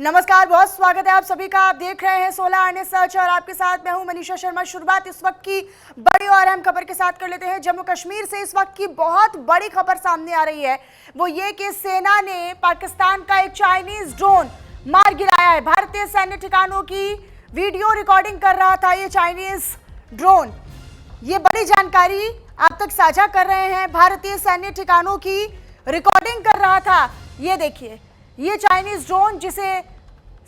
नमस्कार, बहुत स्वागत है आप सभी का। आप देख रहे हैं 16 आने सच और आपके साथ मैं हूं मनीषा शर्मा। शुरुआत इस वक्त की बड़ी और अहम खबर के साथ कर लेते हैं। जम्मू कश्मीर से इस वक्त की बहुत बड़ी खबर सामने आ रही है, वो ये कि सेना ने पाकिस्तान का एक चाइनीज ड्रोन मार गिराया है। भारतीय सैन्य ठिकानों की वीडियो रिकॉर्डिंग कर रहा था ये चाइनीज ड्रोन। ये बड़ी जानकारी आप तक साझा कर रहे हैं। भारतीय सैन्य ठिकानों की रिकॉर्डिंग कर रहा था। ये देखिए, ये चाइनीज ड्रोन जिसे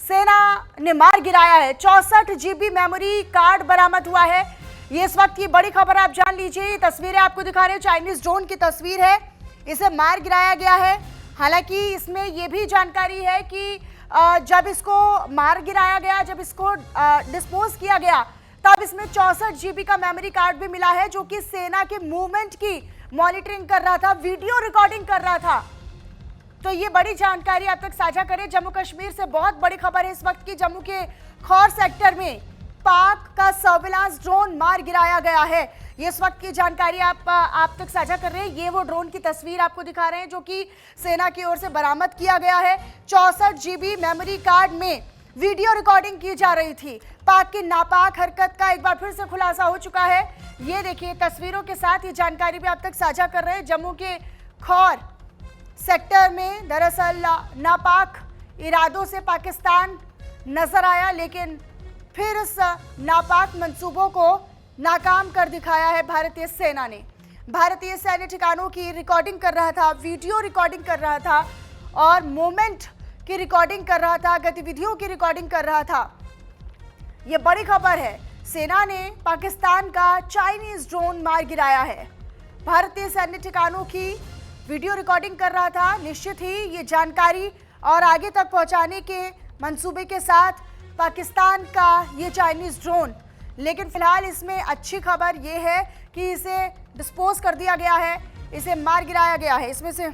सेना ने मार गिराया है। 64 GB मेमोरी कार्ड बरामद हुआ है। ये इस वक्त की बड़ी खबर, आप जान लीजिए। ये तस्वीरें आपको दिखा रहे हैं, चाइनीज ड्रोन की तस्वीर है। इसे मार गिराया गया है। हालांकि इसमें यह भी जानकारी है कि जब इसको मार गिराया गया, जब इसको डिस्पोज किया गया, तब इसमें 64 GB का मेमोरी कार्ड भी मिला है, जो कि सेना के मूवमेंट की मॉनिटरिंग कर रहा था, वीडियो रिकॉर्डिंग कर रहा था। तो ये बड़ी जानकारी आप तक साझा करें। जम्मू कश्मीर से बहुत बड़ी खबर है इस वक्त की। जम्मू के खौर सेक्टर में पाक का सर्विलांस ड्रोन मार गिराया गया है। ये इस वक्त की जानकारी आप तक साझा कर रहे हैं। ये वो ड्रोन की तस्वीर आपको दिखा रहे हैं, जो कि सेना की ओर से बरामद किया गया है। 64 GB मेमोरी कार्ड में वीडियो रिकॉर्डिंग की जा रही थी। पाक की नापाक हरकत का एक बार फिर से खुलासा हो चुका है। ये देखिए, तस्वीरों के साथ ये जानकारी भी आप तक साझा कर रहे हैं। जम्मू के खौर सेक्टर में दरअसल नापाक इरादों से पाकिस्तान नजर आया, लेकिन फिर इस नापाक मंसूबों को नाकाम कर दिखाया है भारतीय सेना ने। भारतीय सैन्य ठिकानों की रिकॉर्डिंग कर रहा था, वीडियो रिकॉर्डिंग कर रहा था और मोमेंट की रिकॉर्डिंग कर रहा था, गतिविधियों की रिकॉर्डिंग कर रहा था। यह बड़ी खबर है। सेना ने पाकिस्तान का चाइनीज ड्रोन मार गिराया है। भारतीय सैन्य ठिकानों की वीडियो रिकॉर्डिंग कर रहा था। निश्चित ही ये जानकारी और आगे तक पहुंचाने के मंसूबे के साथ पाकिस्तान का ये चाइनीज ड्रोन। लेकिन फिलहाल इसमें अच्छी खबर ये है कि इसे डिस्पोज कर दिया गया है, इसे मार गिराया गया है। इसमें से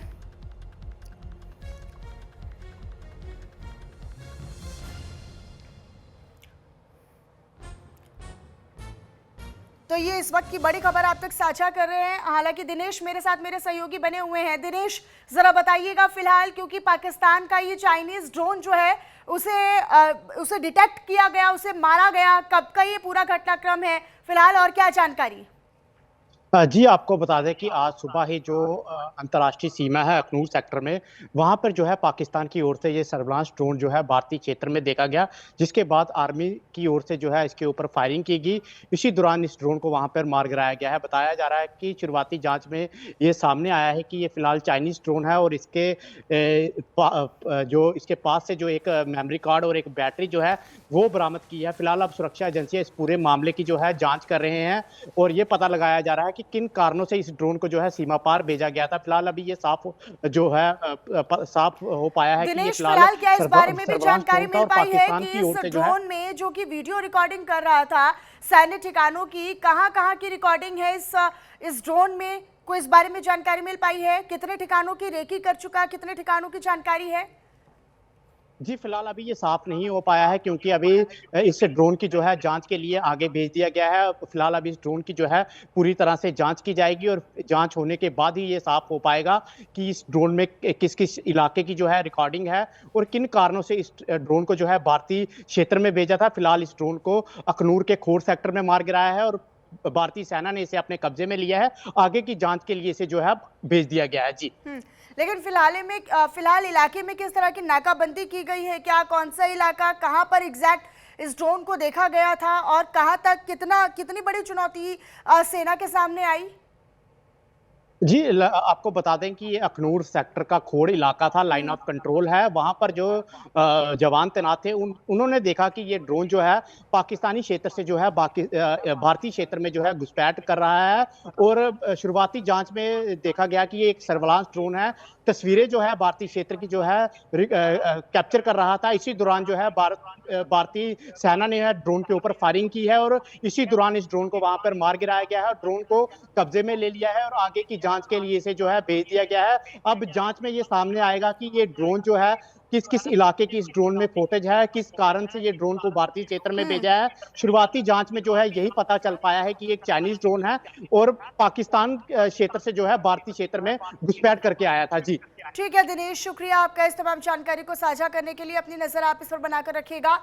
तो ये इस वक्त की बड़ी खबर आप तक साझा कर रहे हैं। हालांकि दिनेश मेरे साथ, मेरे सहयोगी बने हुए हैं। दिनेश, जरा बताइएगा फिलहाल, क्योंकि पाकिस्तान का ये चाइनीज ड्रोन जो है उसे डिटेक्ट किया गया, उसे मारा गया, कब का ये पूरा घटनाक्रम है फिलहाल, और क्या जानकारी? जी, आपको बता दें कि आज सुबह ही जो अंतर्राष्ट्रीय सीमा है अखनूर सेक्टर में, वहाँ पर जो है पाकिस्तान की ओर से ये सर्विलांस ड्रोन जो है भारतीय क्षेत्र में देखा गया, जिसके बाद आर्मी की ओर से जो है इसके ऊपर फायरिंग की गई। इसी दौरान इस ड्रोन को वहाँ पर मार गिराया गया है। बताया जा रहा है कि शुरुआती जांच में ये सामने आया है कि ये फिलहाल चाइनीज ड्रोन है और जो इसके पास से जो एक मेमोरी कार्ड और एक बैटरी जो है वो बरामद की है। फिलहाल अब सुरक्षा एजेंसियां इस पूरे मामले की जो है जाँच कर रहे हैं और ये पता लगाया जा रहा है कि किन कारणों से इस ड्रोन को जो है सीमा पार भेजा गया था। फिलहाल अभी ये साफ हो पाया है कि ये फिलहाल क्या इस बारे में भी जानकारी मिल पाई है कि इस ड्रोन में जो कि वीडियो रिकॉर्डिंग कर रहा था सैन्य ठिकानों की, कहां की रिकॉर्डिंग है इस ड्रोन में? कोई इस बारे में जानकारी मिल पाई है? कितने ठिकानों की रेकी कर चुका है, कितने ठिकानों की जानकारी है? जी, फिलहाल अभी ये साफ नहीं हो पाया है, क्योंकि अभी इस ड्रोन की जो है जांच के लिए आगे भेज दिया गया है। फिलहाल अभी इस ड्रोन की जो है पूरी तरह से जांच की जाएगी और जांच होने के बाद ही ये साफ हो पाएगा कि इस ड्रोन में किस किस इलाके की जो है रिकॉर्डिंग है और किन कारणों से इस ड्रोन को जो है भारतीय क्षेत्र में भेजा था। फिलहाल इस ड्रोन को अखनूर के खोर सेक्टर में मार गिराया है और भारतीय सेना ने इसे अपने कब्जे में लिया है। आगे की जांच के लिए इसे जो है भेज दिया गया है। जी, लेकिन फिलहाल इलाके में किस तरह की नाकाबंदी की गई है? क्या, कौन सा इलाका, कहां पर एग्जैक्ट इस ड्रोन को देखा गया था और कहां तक, कितनी बड़ी चुनौती सेना के सामने आई? जी, आपको बता दें कि ये अखनूर सेक्टर का खोड़ इलाका था, लाइन ऑफ कंट्रोल है। वहाँ पर जो जवान तैनात थे उन्होंने देखा कि ये ड्रोन जो है पाकिस्तानी क्षेत्र से जो है भारतीय क्षेत्र में जो है घुसपैठ कर रहा है और शुरुआती जांच में देखा गया कि ये एक सर्विलांस ड्रोन है। तस्वीरें जो है भारतीय क्षेत्र की जो है कैप्चर कर रहा था। इसी दौरान जो है भारतीय सेना ने ड्रोन के ऊपर फायरिंग की है और इसी दौरान इस ड्रोन को वहां पर मार गिराया गया है और ड्रोन को कब्जे में ले लिया है और आगे की जांच के लिए इसे जो है भेज दिया गया है। अब जांच में ये सामने आएगा कि ये ड्रोन जो है किस किस इलाके की इस ड्रोन में फुटेज है, किस कारण से ये ड्रोन को भारतीय क्षेत्र में भेजा है। शुरुआती जांच में जो है यही पता चल पाया है कि ये एक चाइनीज ड्रोन है और पाकिस्तान क्षेत्र से जो है भारतीय क्षेत्र में घुसपैठ करके आया था। जी ठीक है दिनेश, शुक्रिया आपका इस तमाम जानकारी को साझा करने के लिए। अपनी नजर आप इस पर बनाकर रखिएगा।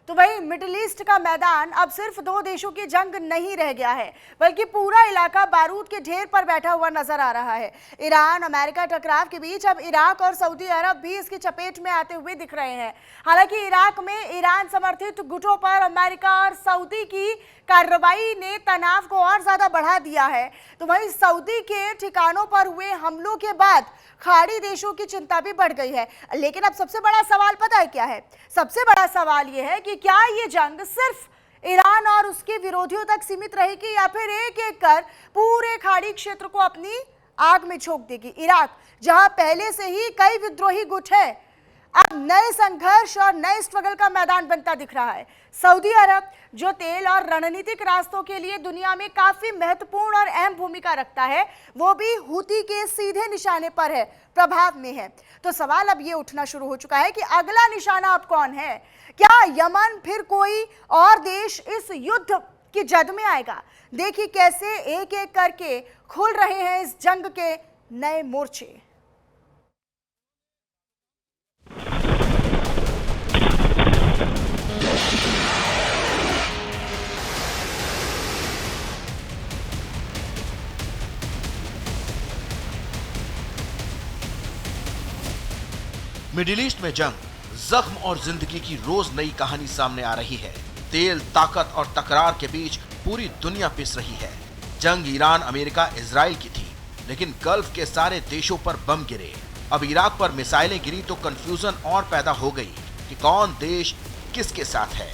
तो वही मिडिल ईस्ट का मैदान अब सिर्फ दो देशों की जंग नहीं रह गया है, बल्कि पूरा इलाका बारूद के ढेर पर बैठा हुआ नजर आ रहा है। ईरान अमेरिका टकराव के बीच अब इराक और सऊदी अरब भी इसकी चपेट में आते हुए दिख रहे हैं। हालांकि इराक में ईरान समर्थित गुटों पर अमेरिका और सऊदी की कार्रवाई ने तनाव को और ज्यादा बढ़ा दिया है। तो वहीं सऊदी के ठिकानों पर हुए हमलों के बाद खाड़ी देशों की चिंता भी बढ़ गई है। लेकिन अब सबसे बड़ा सवाल पता है क्या है? सबसे बड़ा सवाल यह है कि क्या ये जंग सिर्फ ईरान और उसके विरोधियों तक सीमित रहेगी या फिर एक एक कर पूरे खाड़ी क्षेत्र को अपनी आग में झोंक देगी। इराक, जहां पहले से ही कई विद्रोही गुट है, अब नए संघर्ष और नए स्ट्रगल का मैदान बनता दिख रहा है। सऊदी अरब, जो तेल और रणनीतिक रास्तों के लिए दुनिया में काफी महत्वपूर्ण और अहम भूमिका रखता है, वो भी हूती के सीधे निशाने पर है, प्रभाव में है। तो सवाल अब ये उठना शुरू हो चुका है कि अगला निशाना अब कौन है? क्या यमन, फिर कोई और देश इस युद्ध की जद में आएगा? देखिए कैसे एक एक करके खुल रहे हैं इस जंग के नए मोर्चे। मिडिल ईस्ट में जंग, जख्म और जिंदगी की रोज नई कहानी सामने आ रही है। तेल, ताकत और तकरार के बीच पूरी दुनिया पिस रही है। जंग ईरान, अमेरिका, इजराइल की थी, लेकिन गल्फ के सारे देशों पर बम गिरे। अब इराक पर मिसाइलें गिरी तो कंफ्यूजन और पैदा हो गई कि कौन देश किसके साथ है।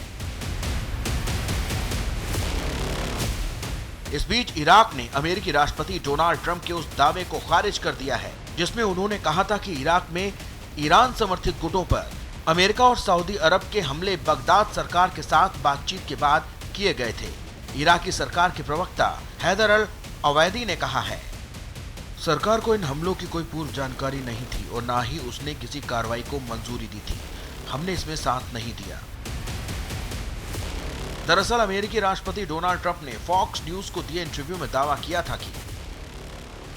इस बीच इराक ने अमेरिकी राष्ट्रपति डोनाल्ड ट्रंप के उस दावे को खारिज कर दिया है जिसमें उन्होंने कहा था कि इराक में ईरान समर्थित गुटों पर अमेरिका और सऊदी अरब के हमले बगदाद सरकार के साथ बातचीत के बाद किए गए थे। इराकी सरकार के प्रवक्ता हैदर अल अवैदी ने कहा है, सरकार को इन हमलों की कोई पूर्व जानकारी नहीं थी और ना ही उसने किसी कार्रवाई को मंजूरी दी थी। हमने इसमें साथ नहीं दिया। दरअसल अमेरिकी राष्ट्रपति डोनाल्ड ट्रंप ने फॉक्स न्यूज को दिए इंटरव्यू में दावा किया था कि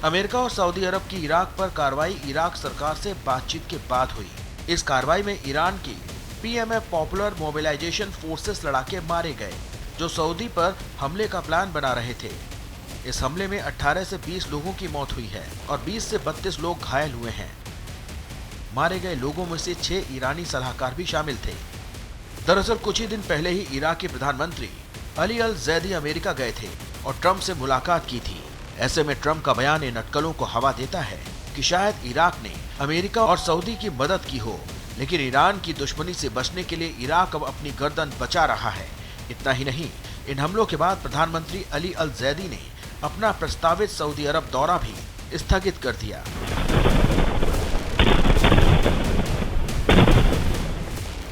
अमेरिका और सऊदी अरब की इराक पर कार्रवाई इराक सरकार से बातचीत के बाद हुई। इस कार्रवाई में ईरान की पीएमए पॉपुलर मोबिलाइजेशन फोर्सेस लड़ाके मारे गए जो सऊदी पर हमले का प्लान बना रहे थे। इस हमले में 18 से 20 लोगों की मौत हुई है और 20 से 32 लोग घायल हुए हैं। मारे गए लोगों में से 6 ईरानी सलाहकार भी शामिल थे। दरअसल कुछ ही दिन पहले ही इराक के प्रधानमंत्री अली अल जैदी अमेरिका गए थे और ट्रंप से मुलाकात की थी। ऐसे में ट्रंप का बयान इन अटकलों को हवा देता है कि शायद इराक ने अमेरिका और सऊदी की मदद की हो, लेकिन ईरान की दुश्मनी से बचने के लिए इराक अब अपनी गर्दन बचा रहा है। इतना ही नहीं, इन हमलों के बाद प्रधानमंत्री अली अल जैदी ने अपना प्रस्तावित सऊदी अरब दौरा भी स्थगित कर दिया।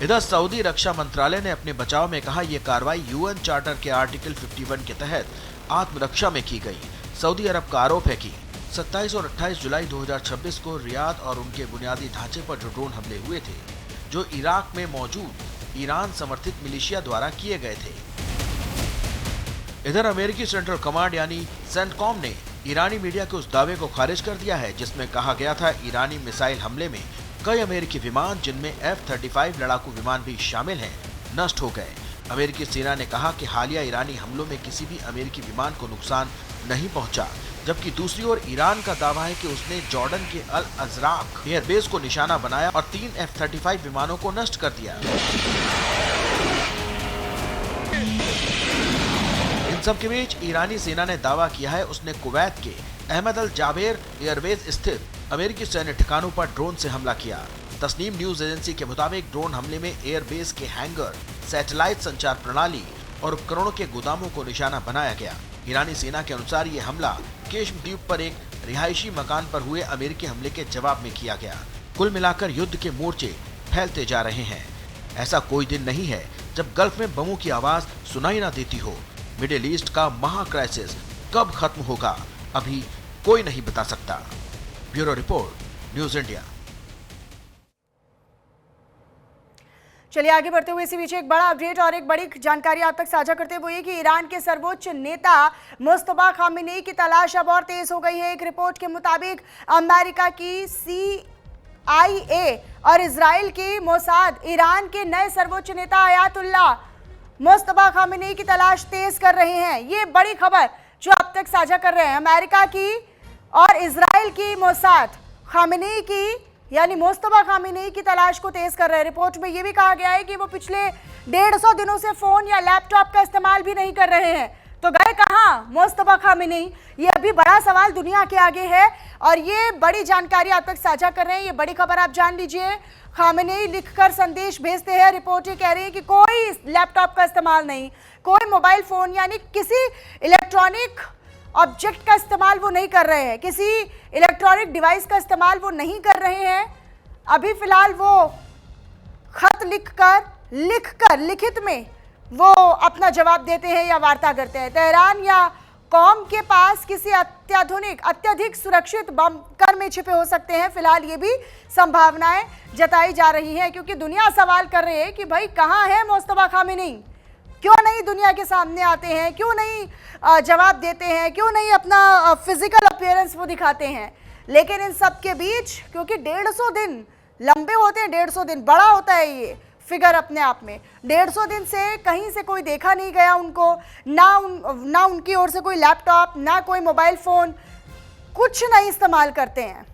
इधर सऊदी रक्षा मंत्रालय ने अपने बचाव में कहा, यह कार्रवाई यूएन चार्टर के आर्टिकल 51 के तहत आत्मरक्षा में की गई। सऊदी अरब का आरोप है कि 27 और 28 जुलाई 2026 को रियाद और उनके बुनियादी ढांचे पर जो ड्रोन हमले हुए थे, जो इराक में मौजूद ईरान समर्थित मिलिशिया द्वारा किए गए थे। इधर अमेरिकी सेंट्रल कमांड यानी सेंटकॉम ने ईरानी मीडिया के उस दावे को खारिज कर दिया है जिसमें कहा गया था ईरानी मिसाइल हमले में कई अमेरिकी विमान, जिनमें F-35 लड़ाकू विमान भी शामिल हैं, नष्ट हो गए। अमेरिकी सेना ने कहा कि हालिया ईरानी हमलों में किसी भी अमेरिकी विमान को नुकसान नहीं पहुंचा, जबकि दूसरी ओर ईरान का दावा है कि उसने जॉर्डन के अल अजराक एयरबेस को निशाना बनाया और 3 F-35 विमानों को नष्ट कर दिया। इन सब के बीच ईरानी सेना ने दावा किया है उसने कुवैत के अहमद अल जाबेर एयरबेस स्थित अमेरिकी सैन्य ठिकानों पर ड्रोन से हमला किया। तस्नीम न्यूज एजेंसी के मुताबिक ड्रोन हमले में एयरबेस के हैंगर, सैटेलाइट संचार प्रणाली और उपकरणों के गोदामों को निशाना बनाया गया। ईरानी सेना के अनुसार ये हमला केश्म द्वीप पर एक रिहायशी मकान पर हुए अमेरिकी हमले के जवाब में किया गया। कुल मिलाकर युद्ध के मोर्चे फैलते जा रहे हैं। ऐसा कोई दिन नहीं है जब गल्फ में बमों की आवाज सुनाई ना देती हो। मिडिल ईस्ट का महा क्राइसिस कब खत्म होगा, अभी कोई नहीं बता सकता। Bureau report, news India. चलिए आगे बढ़ते हुए इसी बीच एक बड़ा अपडेट और एक बड़ी जानकारी आप तक साझा करते हुए कि ईरान के सर्वोच्च नेता मुस्तफा खामेनी की तलाश अब और तेज हो गई है। एक रिपोर्ट के मुताबिक अमेरिका की CIA और इजराइल की मोसाद ईरान के नए सर्वोच्च नेता अयातुल्ला मुस्तफा खामेनी की तलाश तेज कर रहे हैं। ये बड़ी खबर जो अब तक साझा कर रहे हैं, अमेरिका की और इजराइल की मोसाद खामेनी की यानी मुस्तफा खामेनी की तलाश को तेज कर रहे हैं। रिपोर्ट में यह भी कहा गया है कि वो पिछले 150 दिनों से फोन या लैपटॉप का इस्तेमाल भी नहीं कर रहे हैं। तो गए कहां मुस्तफा खामेनी, ये अभी बड़ा सवाल दुनिया के आगे है और ये बड़ी जानकारी आप तक साझा कर रहे हैं। ये बड़ी खबर आप जान लीजिए। खामेनी लिखकर संदेश भेजते हैं। रिपोर्टें कह रही है कि कोई लैपटॉप का इस्तेमाल नहीं, कोई मोबाइल फोन यानी किसी इलेक्ट्रॉनिक ऑब्जेक्ट का इस्तेमाल वो नहीं कर रहे हैं, किसी इलेक्ट्रॉनिक डिवाइस का इस्तेमाल वो नहीं कर रहे हैं। अभी फिलहाल वो खत लिखकर लिखित में वो अपना जवाब देते हैं या वार्ता करते हैं। तेहरान या कौम के पास किसी अत्यधिक सुरक्षित बंकर में छिपे हो सकते हैं। फिलहाल ये भी संभावनाएं जताई जा रही हैं क्योंकि दुनिया सवाल कर रही है कि भाई कहाँ है मुस्तफा खामेनी, क्यों नहीं दुनिया के सामने आते हैं, क्यों नहीं जवाब देते हैं, क्यों नहीं अपना फिजिकल अपीयरेंस वो दिखाते हैं। लेकिन इन सब के बीच क्योंकि 150 दिन लंबे होते हैं, 150 दिन बड़ा होता है ये फिगर अपने आप में, 150 दिन से कहीं से कोई देखा नहीं गया उनको, ना उनकी ओर से कोई लैपटॉप, ना कोई मोबाइल फोन, कुछ नहीं इस्तेमाल करते हैं।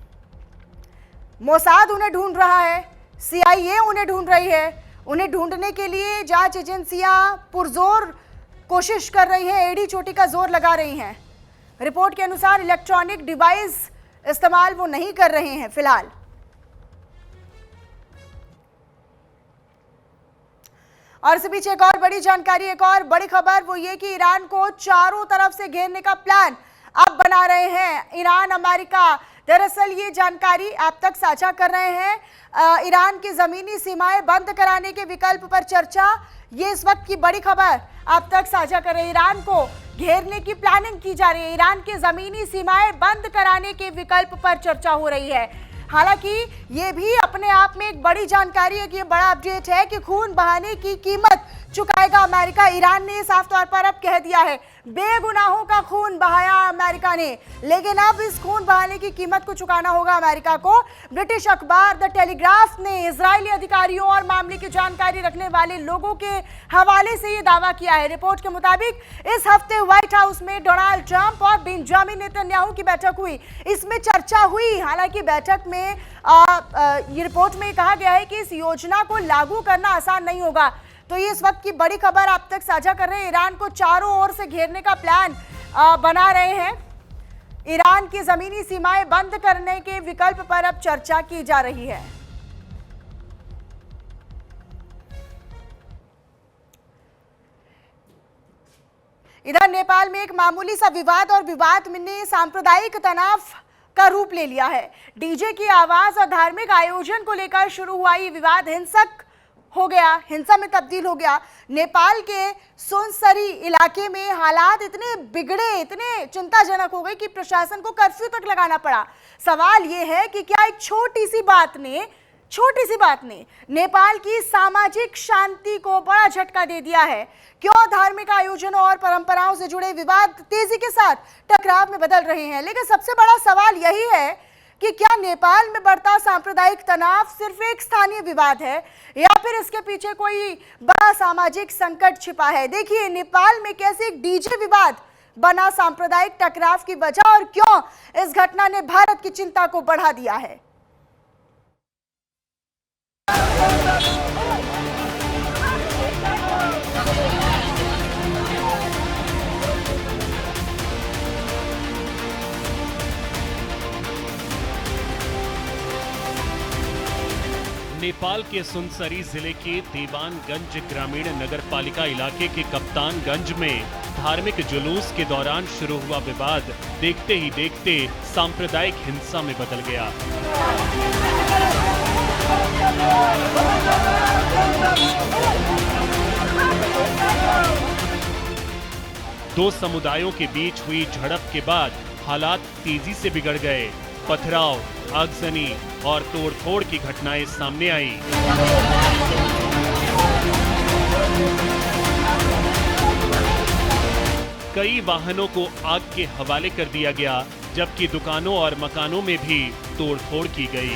मोसाद उन्हें ढूंढ रहा है, CIA उन्हें ढूंढ रही है। उन्हें ढूंढने के लिए जांच एजेंसियां पुरजोर कोशिश कर रही हैं, एड़ी चोटी का जोर लगा रही हैं। रिपोर्ट के अनुसार इलेक्ट्रॉनिक डिवाइस इस्तेमाल वो नहीं कर रहे हैं फिलहाल। और इसी बीच एक और बड़ी जानकारी, एक और बड़ी खबर वो ये कि ईरान को चारों तरफ से घेरने का प्लान अब बना रहे हैं ईरान, अमेरिका। दरअसल ये जानकारी आप तक साझा कर रहे हैं। ईरान की जमीनी सीमाएं बंद कराने के विकल्प पर चर्चा, ये इस वक्त की बड़ी खबर आप तक साझा कर रहे हैं। ईरान को घेरने की प्लानिंग की जा रही है, ईरान की जमीनी सीमाएं बंद कराने के विकल्प पर चर्चा हो रही है। हालांकि ये भी अपने आप में एक बड़ी जानकारी है कि ये बड़ा अपडेट है कि खून बहाने की कीमत चुकाएगा अमेरिका। ईरान ने साफ तौर पर अब कह दिया है, बेगुनाहों का खून बहाया अमेरिका ने, लेकिन अब इस खून बहाने की कीमत को चुकाना होगा अमेरिका को। ब्रिटिश अखबार द टेलीग्राफ ने इजरायली अधिकारियों और मामले की जानकारी रखने वाले लोगों के हवाले से ये दावा किया है। रिपोर्ट के मुताबिक इस हफ्ते व्हाइट हाउस में डोनाल्ड ट्रंप और बेंजामिन नेतन्याहू की बैठक हुई, इसमें चर्चा हुई। हालांकि बैठक में ये रिपोर्ट में कहा गया है कि इस योजना को लागू करना आसान नहीं होगा। तो ये इस वक्त की बड़ी खबर आप तक साझा कर रहे हैं। ईरान को चारों ओर से घेरने का प्लान बना रहे हैं। ईरान की जमीनी सीमाएं बंद करने के विकल्प पर अब चर्चा की जा रही है। इधर नेपाल में एक मामूली सा विवाद और विवाद ने सांप्रदायिक तनाव का रूप ले लिया है। डीजे की आवाज और धार्मिक आयोजन को लेकर शुरू हुआ ये विवाद हिंसक हो गया, हिंसा में तब्दील हो गया। नेपाल के सुनसरी इलाके में हालात इतने बिगड़े, इतने चिंताजनक हो गए कि प्रशासन को कर्फ्यू तक लगाना पड़ा। सवाल यह है कि क्या एक छोटी सी बात ने नेपाल की सामाजिक शांति को बड़ा झटका दे दिया है? क्यों धार्मिक आयोजनों और परंपराओं से जुड़े विवाद तेजी के साथ टकराव में बदल रहे हैं? लेकिन सबसे बड़ा सवाल यही है कि क्या नेपाल में बढ़ता सांप्रदायिक तनाव सिर्फ एक स्थानीय विवाद है या फिर इसके पीछे कोई बड़ा सामाजिक संकट छिपा है? देखिए नेपाल में कैसे एक डीजे विवाद बना सांप्रदायिक टकराव की वजह और क्यों इस घटना ने भारत की चिंता को बढ़ा दिया है। नेपाल के सुनसरी जिले के देवानगंज ग्रामीण नगरपालिका इलाके के कप्तानगंज में धार्मिक जुलूस के दौरान शुरू हुआ विवाद देखते ही देखते सांप्रदायिक हिंसा में बदल गया। दो समुदायों के बीच हुई झड़प के बाद हालात तेजी से बिगड़ गए। पथराव, आगजनी और तोड़फोड़ की घटनाएं सामने आई। कई वाहनों को आग के हवाले कर दिया गया, जबकि दुकानों और मकानों में भी तोड़फोड़ की गई।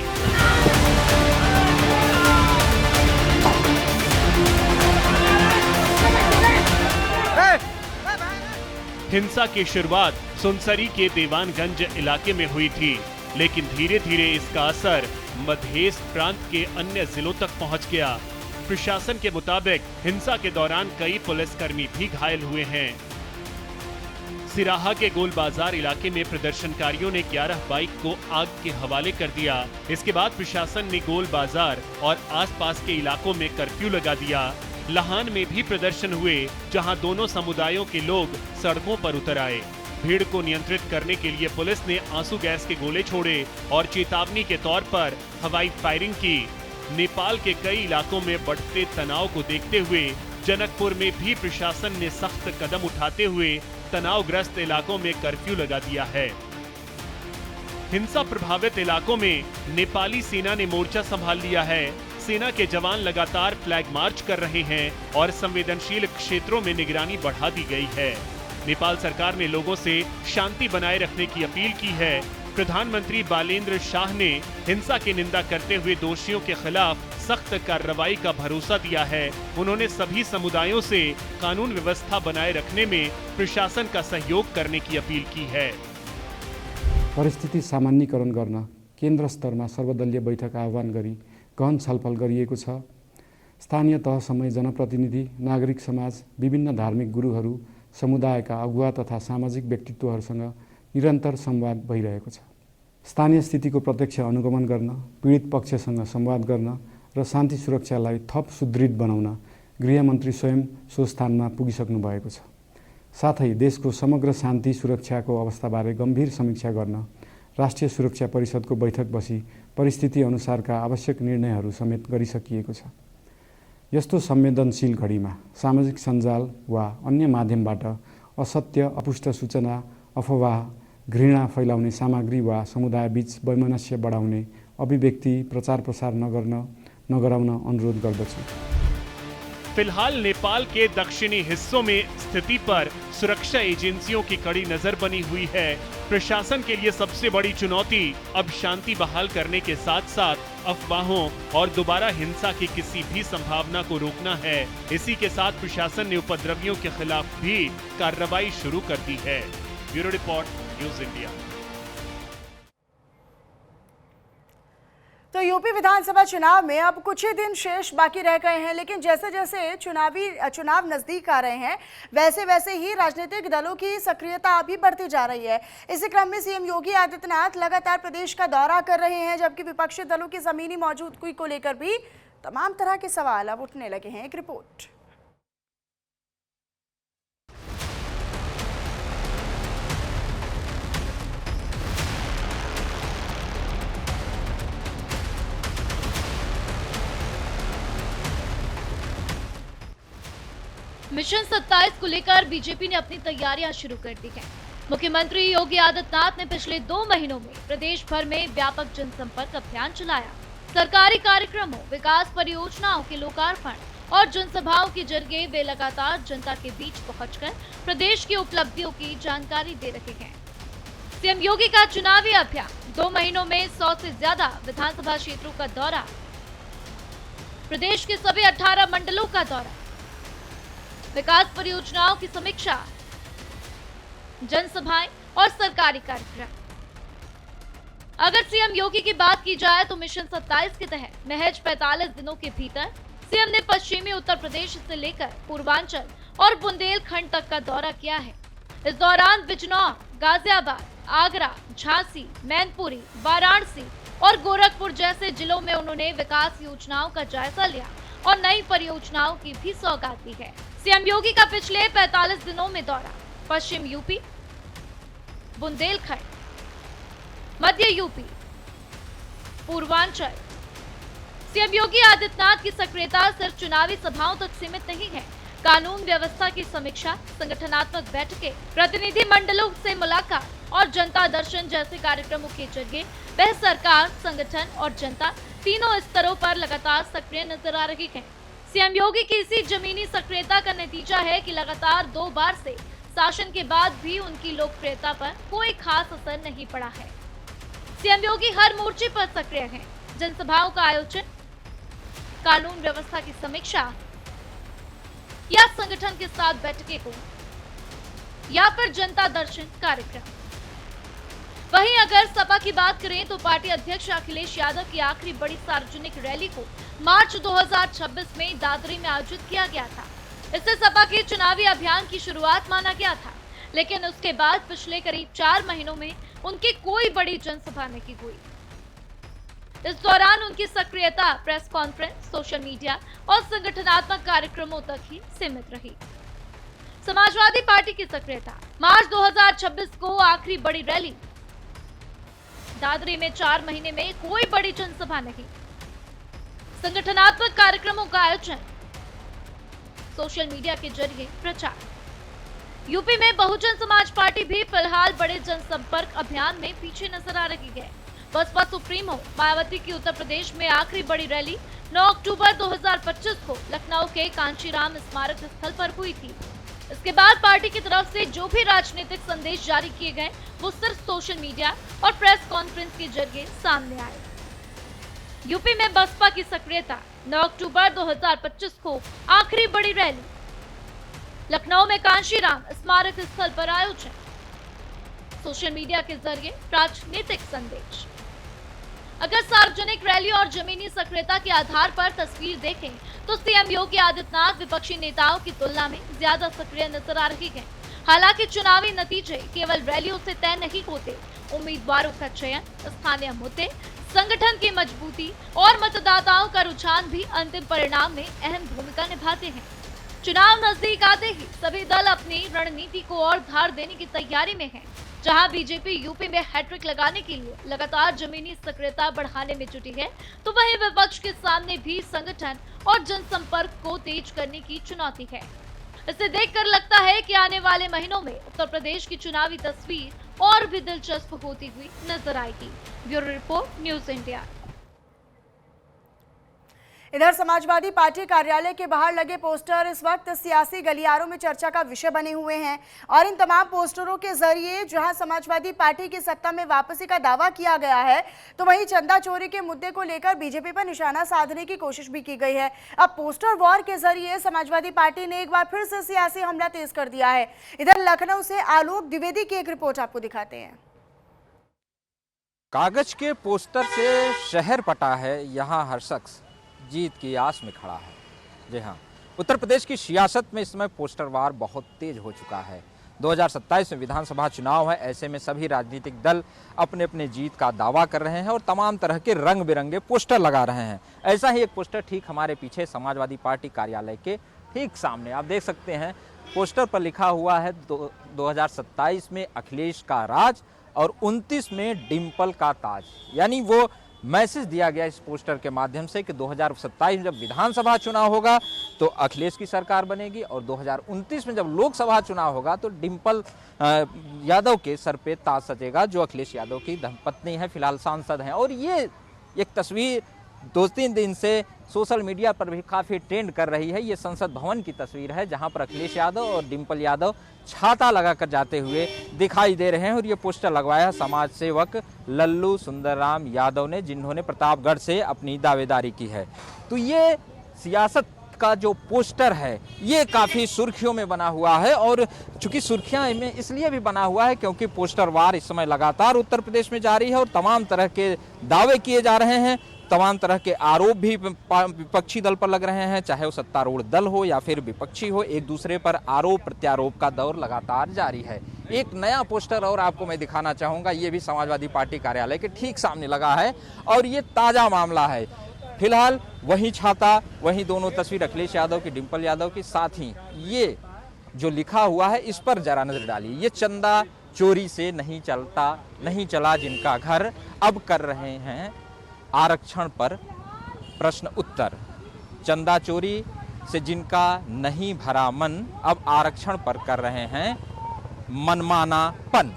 हिंसा की शुरुआत सुनसरी के देवानगंज इलाके में हुई थी, लेकिन धीरे धीरे इसका असर मधेश प्रांत के अन्य जिलों तक पहुंच गया। प्रशासन के मुताबिक हिंसा के दौरान कई पुलिसकर्मी भी घायल हुए हैं। सिराहा के गोल बाजार इलाके में प्रदर्शनकारियों ने 11 बाइक को आग के हवाले कर दिया। इसके बाद प्रशासन ने गोल बाजार और आसपास के इलाकों में कर्फ्यू लगा दिया। लाहन में भी प्रदर्शन हुए, जहां दोनों समुदायों के लोग सड़कों पर उतर आए। भीड़ को नियंत्रित करने के लिए पुलिस ने आंसू गैस के गोले छोड़े और चेतावनी के तौर पर हवाई फायरिंग की। नेपाल के कई इलाकों में बढ़ते तनाव को देखते हुए जनकपुर में भी प्रशासन ने सख्त कदम उठाते हुए तनावग्रस्त इलाकों में कर्फ्यू लगा दिया है। हिंसा प्रभावित इलाकों में नेपाली सेना ने मोर्चा संभाल लिया है। सेना के जवान लगातार फ्लैग मार्च कर रहे हैं और संवेदनशील क्षेत्रों में निगरानी बढ़ा दी गई है। नेपाल सरकार ने लोगों से शांति बनाए रखने की अपील की है। प्रधानमंत्री बालेन्द्र शाह ने हिंसा की निंदा करते हुए दोषियों के खिलाफ सख्त कार्रवाई का भरोसा दिया है। उन्होंने सभी समुदायों से कानून व्यवस्था बनाए रखने में प्रशासन का सहयोग करने की अपील की है। परिस्थिति सामान्यीकरण गर्न केन्द्र स्तरमा सर्वदलीय बैठक आह्वान गरी गहन छलफल गरिएको छ। स्थानीय तहसम्म जनप्रतिनिधि, नागरिक समाज, विभिन्न धार्मिक गुरुहरू, समुदायका अगुवा तथा सामाजिक व्यक्तित्वहरूसँग निरन्तर संवाद भइरहेको छ। स्थानीय स्थितिको प्रत्यक्ष अनुगमन गर्न, पीडित पक्षसँग संवाद गर्न र शान्ति सुरक्षालाई थप सुदृढ बनाउन गृहमन्त्री स्वयं सो स्थानमा पुगिसक्नु भएको छ। साथै देशको समग्र शान्ति सुरक्षाको अवस्थाबारे गम्भीर समीक्षा गर्न राष्ट्रिय सुरक्षा परिषदको बैठक बसी परिस्थिति अनुसारका आवश्यक निर्णयहरू समेत गरिसकिएको छ। यस्तो संवेदनशील घडीमा सामाजिक सञ्जाल वा अन्य माध्यमबाट असत्य, अपुष्ट सूचना, अफवाह, घृणा फैलाउने सामग्री वा समुदायबीच वैमनस्य बढाउने अभिव्यक्ति प्रचार प्रसार नगराउन अनुरोध गर्दछु। फिलहाल नेपाल के दक्षिणी हिस्सों में स्थिति पर सुरक्षा एजेंसियों की कड़ी नजर बनी हुई है। प्रशासन के लिए सबसे बड़ी चुनौती अब शांति बहाल करने के साथ साथ अफवाहों और दोबारा हिंसा की किसी भी संभावना को रोकना है। इसी के साथ प्रशासन ने उपद्रवियों के खिलाफ भी कार्रवाई शुरू कर दी है। Bureau report, news India. तो यूपी विधानसभा चुनाव में अब कुछ ही दिन शेष बाकी रह गए हैं, लेकिन जैसे जैसे चुनाव नजदीक आ रहे हैं वैसे वैसे ही राजनीतिक दलों की सक्रियता भी बढ़ती जा रही है। इसी क्रम में सीएम योगी आदित्यनाथ लगातार प्रदेश का दौरा कर रहे हैं, जबकि विपक्षी दलों की जमीनी मौजूदगी को लेकर भी तमाम तरह के सवाल अब उठने लगे हैं। एक रिपोर्ट। मिशन 27 को लेकर बीजेपी ने अपनी तैयारियां शुरू कर दी हैं। मुख्यमंत्री योगी आदित्यनाथ ने पिछले 2 महीनों में प्रदेश भर में व्यापक जनसंपर्क अभियान चलाया। सरकारी कार्यक्रमों, विकास परियोजनाओं के लोकार्पण और जनसभाओं के जरिए वे लगातार जनता के बीच पहुंचकर प्रदेश की उपलब्धियों की जानकारी दे रहे हैं। सीएम योगी का चुनावी अभियान 2 महीनों में 100 से ज्यादा विधानसभा क्षेत्रों का दौरा, प्रदेश के सभी 18 मंडलों का दौरा, विकास परियोजनाओं की समीक्षा, जनसभाएं और सरकारी कार्यक्रम। अगर सीएम योगी की बात की जाए तो मिशन 27 के तहत महज 45 दिनों के भीतर सीएम ने पश्चिमी उत्तर प्रदेश से लेकर पूर्वांचल और बुंदेलखंड तक का दौरा किया है। इस दौरान बिजनौर, गाजियाबाद, आगरा, झांसी, मैनपुरी, वाराणसी और गोरखपुर जैसे जिलों में उन्होंने विकास योजनाओं का जायजा लिया और नई परियोजनाओं की भी सौगात दी है। सीएम योगी का पिछले 45 दिनों में दौरा पश्चिम यूपी, बुंदेलखंड, मध्य यूपी, पूर्वांचल। सीएम योगी आदित्यनाथ की सक्रियता सिर्फ चुनावी सभाओं तक सीमित नहीं है। कानून व्यवस्था की समीक्षा, संगठनात्मक बैठकें, प्रतिनिधि मंडलों से मुलाकात और जनता दर्शन जैसे कार्यक्रमों के जरिए वह सरकार, संगठन और जनता तीनों स्तरों पर लगातार सक्रिय नजर आ रही है। सीएम योगी की इसी जमीनी सक्रियता का नतीजा है कि लगातार 2 बार से शासन के बाद भी उनकी लोकप्रियता पर कोई खास असर नहीं पड़ा है। सीएम योगी हर मोर्चे पर सक्रिय हैं। जनसभाओं का आयोजन, कानून व्यवस्था की समीक्षा या संगठन के साथ बैठकें को या फिर जनता दर्शन कार्यक्रम। वहीं अगर सपा की बात करें तो पार्टी अध्यक्ष अखिलेश यादव की आखिरी बड़ी सार्वजनिक रैली को मार्च 2026 में दादरी में आयोजित किया गया था। इससे सपा के चुनावी अभियान की शुरुआत माना गया था, लेकिन उसके बाद पिछले करीब 4 महीनों में उनकी कोई बड़ी जनसभा नहीं हुई। इस दौरान उनकी सक्रियता प्रेस कॉन्फ्रेंस, सोशल मीडिया और संगठनात्मक कार्यक्रमों तक ही सीमित रही। समाजवादी पार्टी की सक्रियता, मार्च 2026 को आखिरी बड़ी रैली, दादरी में 4 महीने में कोई बड़ी जनसभा नहीं। संगठनात्मक कार्यक्रमों का आयोजन, सोशल मीडिया के जरिए प्रचार। यूपी में बहुजन समाज पार्टी भी फिलहाल बड़े जनसंपर्क अभियान में पीछे नजर आ रही है। बसपा सुप्रीमो मायावती की उत्तर प्रदेश में आखिरी बड़ी रैली 9 अक्टूबर 2025 को लखनऊ के कांचीराम स्मारक स्थल पर हुई थी। इसके बाद पार्टी की तरफ से जो भी राजनीतिक संदेश जारी किए गए वो सिर्फ सोशल मीडिया और प्रेस कॉन्फ्रेंस के जरिए सामने आए। यूपी में बसपा की सक्रियता, 9 अक्टूबर 2025 को आखिरी बड़ी रैली, लखनऊ में कांशीराम स्मारक स्थल पर आयोजन, सोशल मीडिया के जरिए राजनीतिक संदेश। अगर सार्वजनिक रैली और जमीनी सक्रियता के आधार पर तस्वीर देखें तो सीएम योगी आदित्यनाथ विपक्षी नेताओं की तुलना में ज्यादा सक्रिय नजर आ रही हैं। हालांकि चुनावी नतीजे केवल रैलियों से तय नहीं होते। उम्मीदवारों का चयन, स्थानीय मुद्दे, संगठन की मजबूती और मतदाताओं का रुझान भी अंतिम परिणाम में अहम भूमिका निभाते हैं। चुनाव नजदीक आते ही सभी दल अपनी रणनीति को और धार देने की तैयारी में हैं। जहां बीजेपी यूपी में हैट्रिक लगाने के लिए लगातार जमीनी सक्रियता बढ़ाने में जुटी है, तो वहीं विपक्ष के सामने भी संगठन और जनसंपर्क को तेज करने की चुनौती है। इसे देखकर लगता है कि आने वाले महीनों में उत्तर प्रदेश की चुनावी तस्वीर और भी दिलचस्प होती हुई नजर आएगी। Bureau report, news India. इधर समाजवादी पार्टी कार्यालय के बाहर लगे पोस्टर इस वक्त सियासी गलियारों में चर्चा का विषय बने हुए हैं और इन तमाम पोस्टरों के जरिए जहां समाजवादी पार्टी की सत्ता में वापसी का दावा किया गया है, तो वहीं चंदा चोरी के मुद्दे को लेकर बीजेपी पर निशाना साधने की कोशिश भी की गई है। अब पोस्टर वॉर के जरिए समाजवादी पार्टी ने एक बार फिर से सियासी हमला तेज कर दिया है। इधर लखनऊ से आलोक द्विवेदी की एक रिपोर्ट आपको दिखाते हैं। कागज के पोस्टर से शहर पटा है, यहाँ हर शख्स जीत की आस में खड़ा है। जी हाँ, उत्तर प्रदेश की सियासत में इस समय पोस्टर वार बहुत तेज हो चुका है। 2027 में विधानसभा चुनाव है, ऐसे में सभी राजनीतिक दल अपने अपने जीत का दावा कर रहे हैं और तमाम तरह के रंग बिरंगे पोस्टर लगा रहे हैं। ऐसा ही एक पोस्टर ठीक हमारे पीछे समाजवादी पार्टी कार्यालय के ठीक सामने आप देख सकते हैं। पोस्टर पर लिखा हुआ है 2027 में अखिलेश का राज और 29 में डिम्पल का ताज। यानी वो मैसेज दिया गया इस पोस्टर के माध्यम से कि 2027 में जब विधानसभा चुनाव होगा तो अखिलेश की सरकार बनेगी और 2029 में जब लोकसभा चुनाव होगा तो डिम्पल यादव के सर पे ताज सजेगा, जो अखिलेश यादव की धर्मपत्नी है, फिलहाल सांसद हैं। और ये एक तस्वीर 2-3 दिन से सोशल मीडिया पर भी काफ़ी ट्रेंड कर रही है। ये संसद भवन की तस्वीर है जहां पर अखिलेश यादव और डिम्पल यादव छाता लगाकर जाते हुए दिखाई दे रहे हैं। और ये पोस्टर लगवाया समाज सेवक लल्लू सुंदरराम यादव ने, जिन्होंने प्रतापगढ़ से अपनी दावेदारी की है। तो ये सियासत का जो पोस्टर है ये काफ़ी सुर्खियों में बना हुआ है। और चूंकि सुर्खियां में इसलिए भी बना हुआ है क्योंकि पोस्टर वार इस समय लगातार उत्तर प्रदेश में जारी है और तमाम तरह के दावे किए जा रहे हैं, तमाम तरह के आरोप भी विपक्षी दल पर लग रहे हैं, चाहे वो सत्तारूढ़ दल हो या फिर विपक्षी हो। एक दूसरे पर आरोप प्रत्यारोप का दौर लगातार जारी है। एक नया पोस्टर और आपको मैं दिखाना चाहूँगा, ये भी समाजवादी पार्टी कार्यालय के ठीक सामने लगा है और ये ताज़ा मामला है। फिलहाल वही छाता, वही दोनों तस्वीर अखिलेश यादव की, डिम्पल यादव की, साथ ही ये जो लिखा हुआ है इस पर जरा नजर डालिए। ये चंदा चोरी से नहीं चला जिनका घर, अब कर रहे हैं आरक्षण पर प्रश्न उत्तर। चंदा चोरी से जिनका नहीं भरा मन, अब आरक्षण पर कर रहे हैं मनमानापन।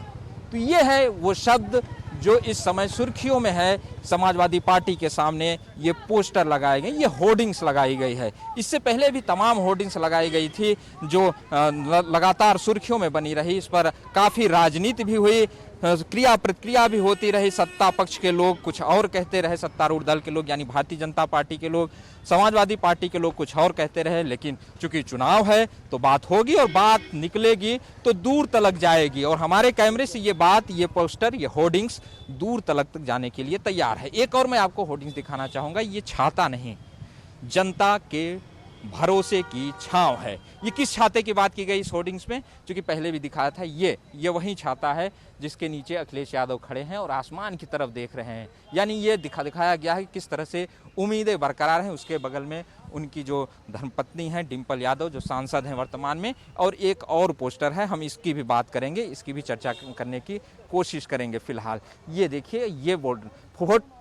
तो ये है वो शब्द जो इस समय सुर्खियों में है, समाजवादी पार्टी के सामने ये पोस्टर लगाए गए, ये होर्डिंग्स लगाई गई है। इससे पहले भी तमाम होर्डिंग्स लगाई गई थी जो लगातार सुर्खियों में बनी रही। इस पर काफ़ी राजनीति भी हुई, क्रिया प्रतिक्रिया भी होती रही। सत्ता पक्ष के लोग कुछ और कहते रहे, सत्तारूढ़ दल के लोग यानी भारतीय जनता पार्टी के लोग, समाजवादी पार्टी के लोग कुछ और कहते रहे। लेकिन चूंकि चुनाव है तो बात होगी और बात निकलेगी तो दूर तलक जाएगी। और हमारे कैमरे से ये बात, ये पोस्टर, ये होर्डिंग्स दूर तलक तक जाने के लिए तैयार है। एक और मैं आपको होर्डिंग्स दिखाना चाहूँगा। ये छाता नहीं, जनता के भरोसे की छांव है। ये किस छाते की बात की गई इस होर्डिंग्स में, क्योंकि पहले भी दिखाया था, ये वही छाता है जिसके नीचे अखिलेश यादव खड़े हैं और आसमान की तरफ देख रहे हैं। यानी ये दिखाया गया है किस तरह से उम्मीदें बरकरार हैं। उसके बगल में उनकी जो धर्मपत्नी है डिम्पल यादव, जो सांसद हैं वर्तमान में, और एक और पोस्टर है, हम इसकी भी बात करेंगे, इसकी भी चर्चा करने की कोशिश करेंगे। फिलहाल ये देखिए, ये बोर्ड,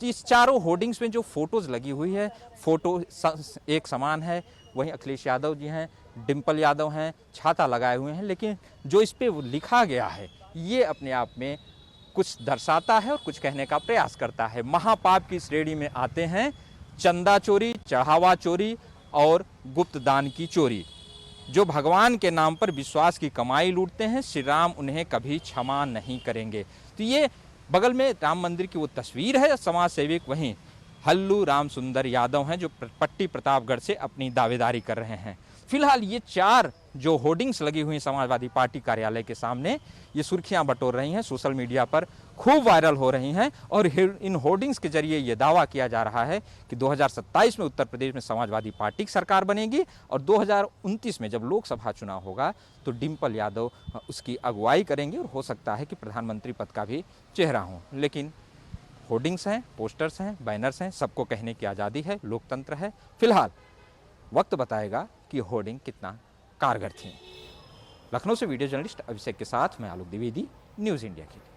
इस चारों होर्डिंग्स में जो फोटोज लगी हुई है, फोटो एक समान है। वहीं अखिलेश यादव जी हैं, डिम्पल यादव हैं, छाता लगाए हुए हैं, लेकिन जो इस पे लिखा गया है ये अपने आप में कुछ दर्शाता है और कुछ कहने का प्रयास करता है। महापाप की श्रेणी में आते हैं चंदा चोरी, चढ़ावा चोरी और गुप्त दान की चोरी। जो भगवान के नाम पर विश्वास की कमाई लूटते हैं, श्री राम उन्हें कभी क्षमा नहीं करेंगे। तो ये बगल में राम मंदिर की वो तस्वीर है। समाज सेवक वहीं हल्लू राम सुंदर यादव हैं जो पट्टी प्रतापगढ़ से अपनी दावेदारी कर रहे हैं। फिलहाल ये चार जो होर्डिंग्स लगी हुई समाजवादी पार्टी कार्यालय के सामने, ये सुर्खियां बटोर रही हैं, सोशल मीडिया पर खूब वायरल हो रही हैं। और इन होर्डिंग्स के जरिए ये दावा किया जा रहा है कि 2027 में उत्तर प्रदेश में समाजवादी पार्टी की सरकार बनेगी और 2029 में जब लोकसभा चुनाव होगा तो डिम्पल यादव उसकी अगुवाई करेंगे और हो सकता है कि प्रधानमंत्री पद का भी चेहरा हो। लेकिन होर्डिंग्स हैं, पोस्टर्स हैं, बैनर्स हैं, सबको कहने की आज़ादी है, लोकतंत्र है। फिलहाल वक्त बताएगा कि होर्डिंग कितना कारगर थी। लखनऊ से वीडियो जर्नलिस्ट अभिषेक के साथ मैं आलोक द्विवेदी, न्यूज़ इंडिया के लिए।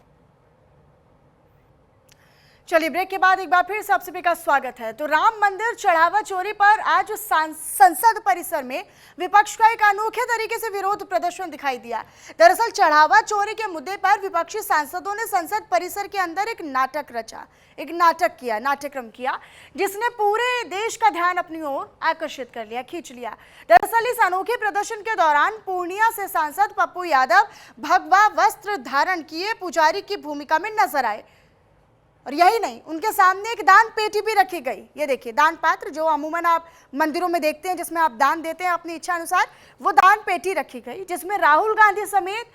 चलिए, ब्रेक के बाद एक बार फिर से आप सभी का स्वागत है। तो राम मंदिर चढ़ावा चोरी पर आज संसद परिसर में विपक्ष का एक अनोखे तरीके से विरोध प्रदर्शन दिखाई दिया। दरअसल चढ़ावा चोरी के मुद्दे पर विपक्षी सांसदों ने संसद परिसर के अंदर एक नाटक रचा, एक नाट्यक्रम किया, जिसने पूरे देश का ध्यान अपनी ओर आकर्षित कर लिया, खींच लिया। दरअसल इस अनोखे प्रदर्शन के दौरान पूर्णिया से सांसद पप्पू यादव भगवा वस्त्र धारण किए पुजारी की भूमिका में नजर आए। और यही नहीं, उनके सामने एक दान पेटी भी रखी गई। ये देखिए, दान पात्र जो अमूमन आप मंदिरों में देखते हैं, जिसमें आप दान देते हैं अपनी इच्छा अनुसार, वो दान पेटी रखी गई, जिसमें राहुल गांधी समेत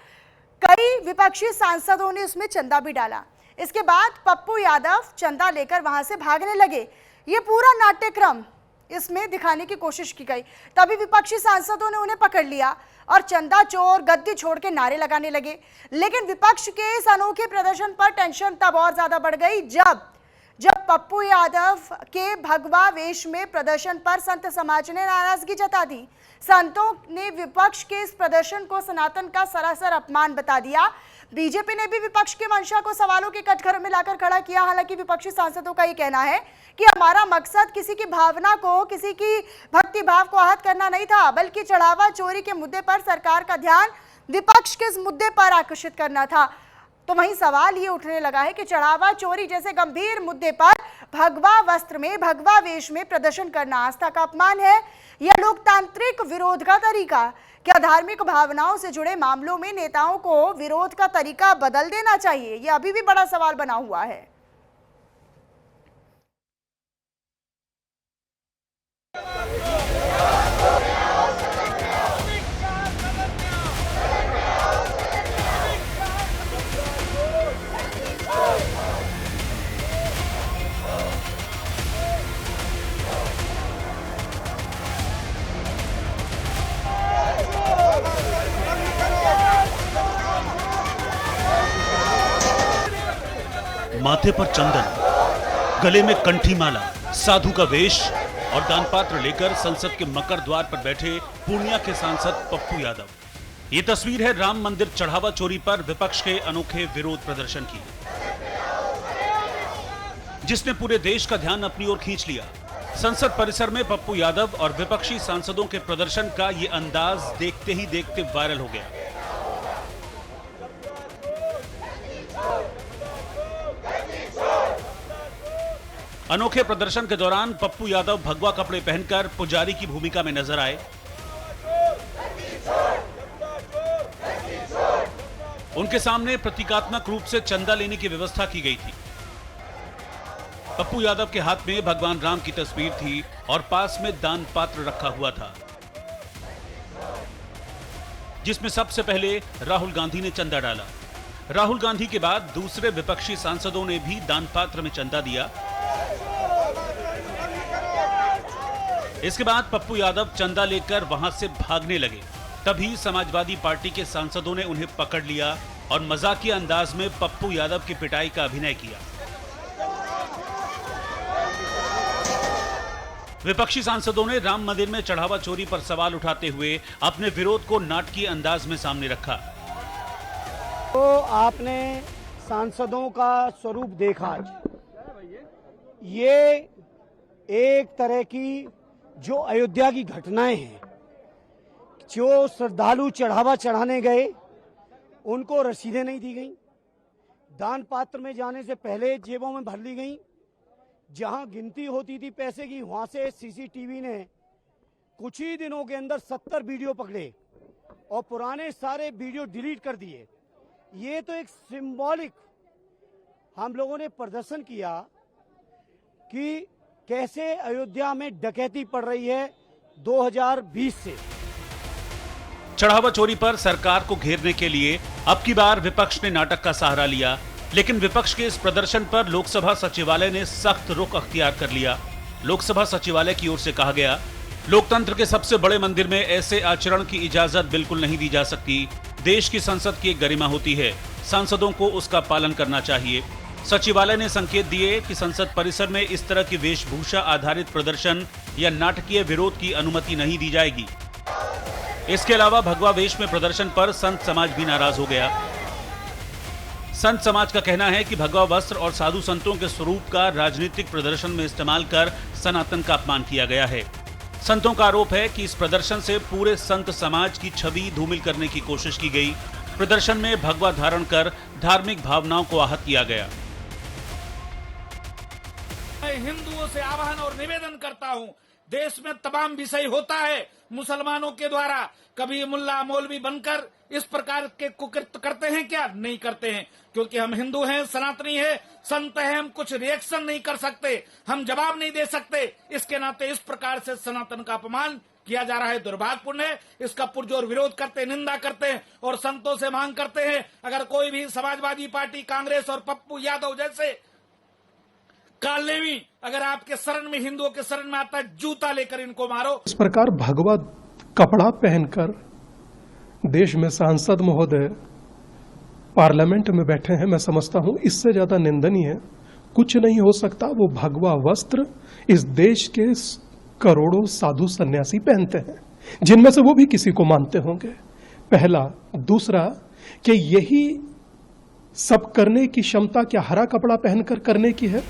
कई विपक्षी सांसदों ने उसमें चंदा भी डाला। इसके बाद पप्पू यादव चंदा लेकर वहां से भागने लगे। ये पूरा नाट्यक्रम इसमें दिखाने की कोशिश की गई। तभी विपक्षी सांसदों ने उन्हें पकड़ लिया और चंदा चोर, गद्दी छोड़ के नारे लगाने लगे। लेकिन विपक्ष के इस अनोखे प्रदर्शन पर टेंशन तब और ज्यादा बढ़ गई जब पप्पू यादव के भगवा वेश में प्रदर्शन पर संत समाज ने नाराजगी जता दी। संतों ने विपक्ष के इस प्रदर्शन को सनातन का सरासर अपमान बता दिया। बीजेपी ने भी विपक्ष के मंशा को सवालों के कटघरे में लाकर खड़ा किया। हालांकि विपक्षी सांसदों का ये कहना है कि हमारा मकसद किसी की भावना को, किसी की भक्ति भाव को आहत करना नहीं था, बल्कि चढ़ावा चोरी के मुद्दे पर सरकार का ध्यान विपक्ष के इस मुद्दे पर आकर्षित करना था। तो वहीं सवाल ये उठने लगा है कि चढ़ावा चोरी जैसे गंभीर मुद्दे पर भगवा वस्त्र में, भगवा वेश में प्रदर्शन करना आस्था का अपमान है या लोकतांत्रिक विरोध का तरीका? क्या धार्मिक भावनाओं से जुड़े मामलों में नेताओं को विरोध का तरीका बदल देना चाहिए? यह अभी भी बड़ा सवाल बना हुआ है। माथे पर चंदन, गले में कंठी माला, साधु का वेश और दानपात्र लेकर संसद के मकर द्वार पर बैठे पूर्णिया के सांसद पप्पू यादव। ये तस्वीर है राम मंदिर चढ़ावा चोरी पर विपक्ष के अनोखे विरोध प्रदर्शन की, जिसने पूरे देश का ध्यान अपनी ओर खींच लिया। संसद परिसर में पप्पू यादव और विपक्षी सांसदों के प्रदर्शन का ये अंदाज देखते ही देखते वायरल हो गया। अनोखे प्रदर्शन के दौरान पप्पू यादव भगवा कपड़े पहनकर पुजारी की भूमिका में नजर आए। उनके सामने प्रतीकात्मक रूप से चंदा लेने की व्यवस्था की गई थी। पप्पू यादव के हाथ में भगवान राम की तस्वीर थी और पास में दान पात्र रखा हुआ था, जिसमें सबसे पहले राहुल गांधी ने चंदा डाला। राहुल गांधी के बाद दूसरे विपक्षी सांसदों ने भी दान पात्र में चंदा दिया। इसके बाद पप्पू यादव चंदा लेकर वहां से भागने लगे। तभी समाजवादी पार्टी के सांसदों ने उन्हें पकड़ लिया और मजाकिया अंदाज में पप्पू यादव की पिटाई का अभिनय किया। विपक्षी सांसदों ने राम मंदिर में चढ़ावा चोरी पर सवाल उठाते हुए अपने विरोध को नाटकीय अंदाज में सामने रखा। तो आपने सांसदों का स्वरूप देखा आज। ये एक तरह की जो अयोध्या की घटनाएं हैं, जो श्रद्धालु चढ़ावा चढ़ाने गए उनको रसीदें नहीं दी गई, दान पात्र में जाने से पहले जेबों में भर ली गई। जहां गिनती होती थी पैसे की, वहां से सीसीटीवी ने कुछ ही दिनों के अंदर 70 वीडियो पकड़े और पुराने सारे वीडियो डिलीट कर दिए। ये तो एक सिंबॉलिक हम लोगों ने प्रदर्शन किया कि कैसे अयोध्या में डकैती पड़ रही है 2020 से। चढ़ावा चोरी पर सरकार को घेरने के लिए अब की बार विपक्ष ने नाटक का सहारा लिया, लेकिन विपक्ष के इस प्रदर्शन पर लोकसभा सचिवालय ने सख्त रुख अख्तियार कर लिया। लोकसभा सचिवालय की ओर से कहा गया, लोकतंत्र के सबसे बड़े मंदिर में ऐसे आचरण की इजाजत बिल्कुल नहीं दी जा सकती। देश की संसद की एक गरिमा होती है, सांसदों को उसका पालन करना चाहिए। सचिवालय ने संकेत दिए कि संसद परिसर में इस तरह की वेशभूषा आधारित प्रदर्शन या नाटकीय विरोध की अनुमति नहीं दी जाएगी। इसके अलावा भगवा वेश में प्रदर्शन पर संत समाज भी नाराज हो गया। संत समाज का कहना है कि भगवा वस्त्र और साधु संतों के स्वरूप का राजनीतिक प्रदर्शन में इस्तेमाल कर सनातन का अपमान किया गया है। संतों का आरोप है कि इस प्रदर्शन से पूरे संत समाज की छवि धूमिल करने की कोशिश की गई। प्रदर्शन में भगवा धारण कर धार्मिक भावनाओं को आहत किया गया। मैं हिंदुओं से आह्वान और निवेदन करता हूं, देश में तमाम विषय होता है मुसलमानों के द्वारा, कभी मुल्ला मौलवी बनकर इस प्रकार के कुकृत्य करते हैं क्या? नहीं करते हैं, क्योंकि हम हिंदू हैं, सनातनी है, संत हैं, हम कुछ रिएक्शन नहीं कर सकते, हम जवाब नहीं दे सकते। इसके नाते इस प्रकार से सनातन का अपमान किया जा रहा है, दुर्भाग्यपूर्ण है। इसका पुरजोर विरोध करते, निंदा करते हैं और संतों से मांग करते हैं, अगर कोई भी समाजवादी पार्टी, कांग्रेस और पप्पू यादव जैसे कालनेमी अगर आपके शरण में, हिंदुओं के शरण में आता है, जूता लेकर इनको मारो। इस प्रकार भगवा कपड़ा पहनकर देश में सांसद महोदय पार्लियामेंट में बैठे हैं, मैं समझता हूं इससे ज्यादा निंदनीय कुछ नहीं हो सकता। वो भगवा वस्त्र इस देश के करोड़ों साधु सन्यासी पहनते हैं, जिनमें से वो भी किसी को मानते होंगे। पहला। दूसरा कि यही सब करने की क्षमता क्या हरा कपड़ा पहनकर करने की है?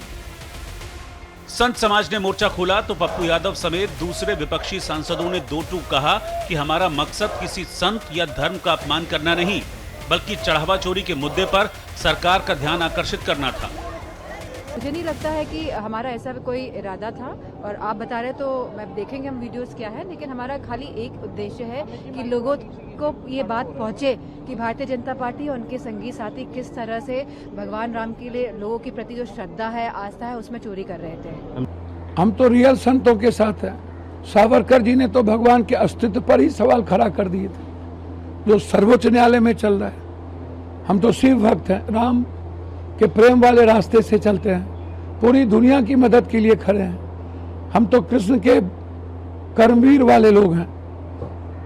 संत समाज ने मोर्चा खोला तो पप्पू यादव समेत दूसरे विपक्षी सांसदों ने दो टूक कहा कि हमारा मकसद किसी संत या धर्म का अपमान करना नहीं, बल्कि चढ़ावा चोरी के मुद्दे पर सरकार का ध्यान आकर्षित करना था। मुझे नहीं लगता है कि हमारा ऐसा कोई इरादा था, और आप बता रहे तो मैं देखेंगे हम वीडियोस क्या है, लेकिन हमारा खाली एक उद्देश्य है कि लोगों को ये बात पहुंचे कि भारतीय जनता पार्टी और उनके संगी साथी किस तरह से भगवान राम के लिए लोगों के प्रति जो श्रद्धा है, आस्था है, उसमें चोरी कर रहे थे। हम तो रियल संतों के साथ हैं। सावरकर जी ने तो भगवान के अस्तित्व पर ही सवाल खड़ा कर दिए थे, जो सर्वोच्च न्यायालय में चल रहा है। हम तो शिव भक्त हैं, राम के प्रेम वाले रास्ते से चलते हैं, पूरी दुनिया की मदद के लिए खड़े हैं। हम तो कृष्ण के कर्मवीर वाले लोग हैं।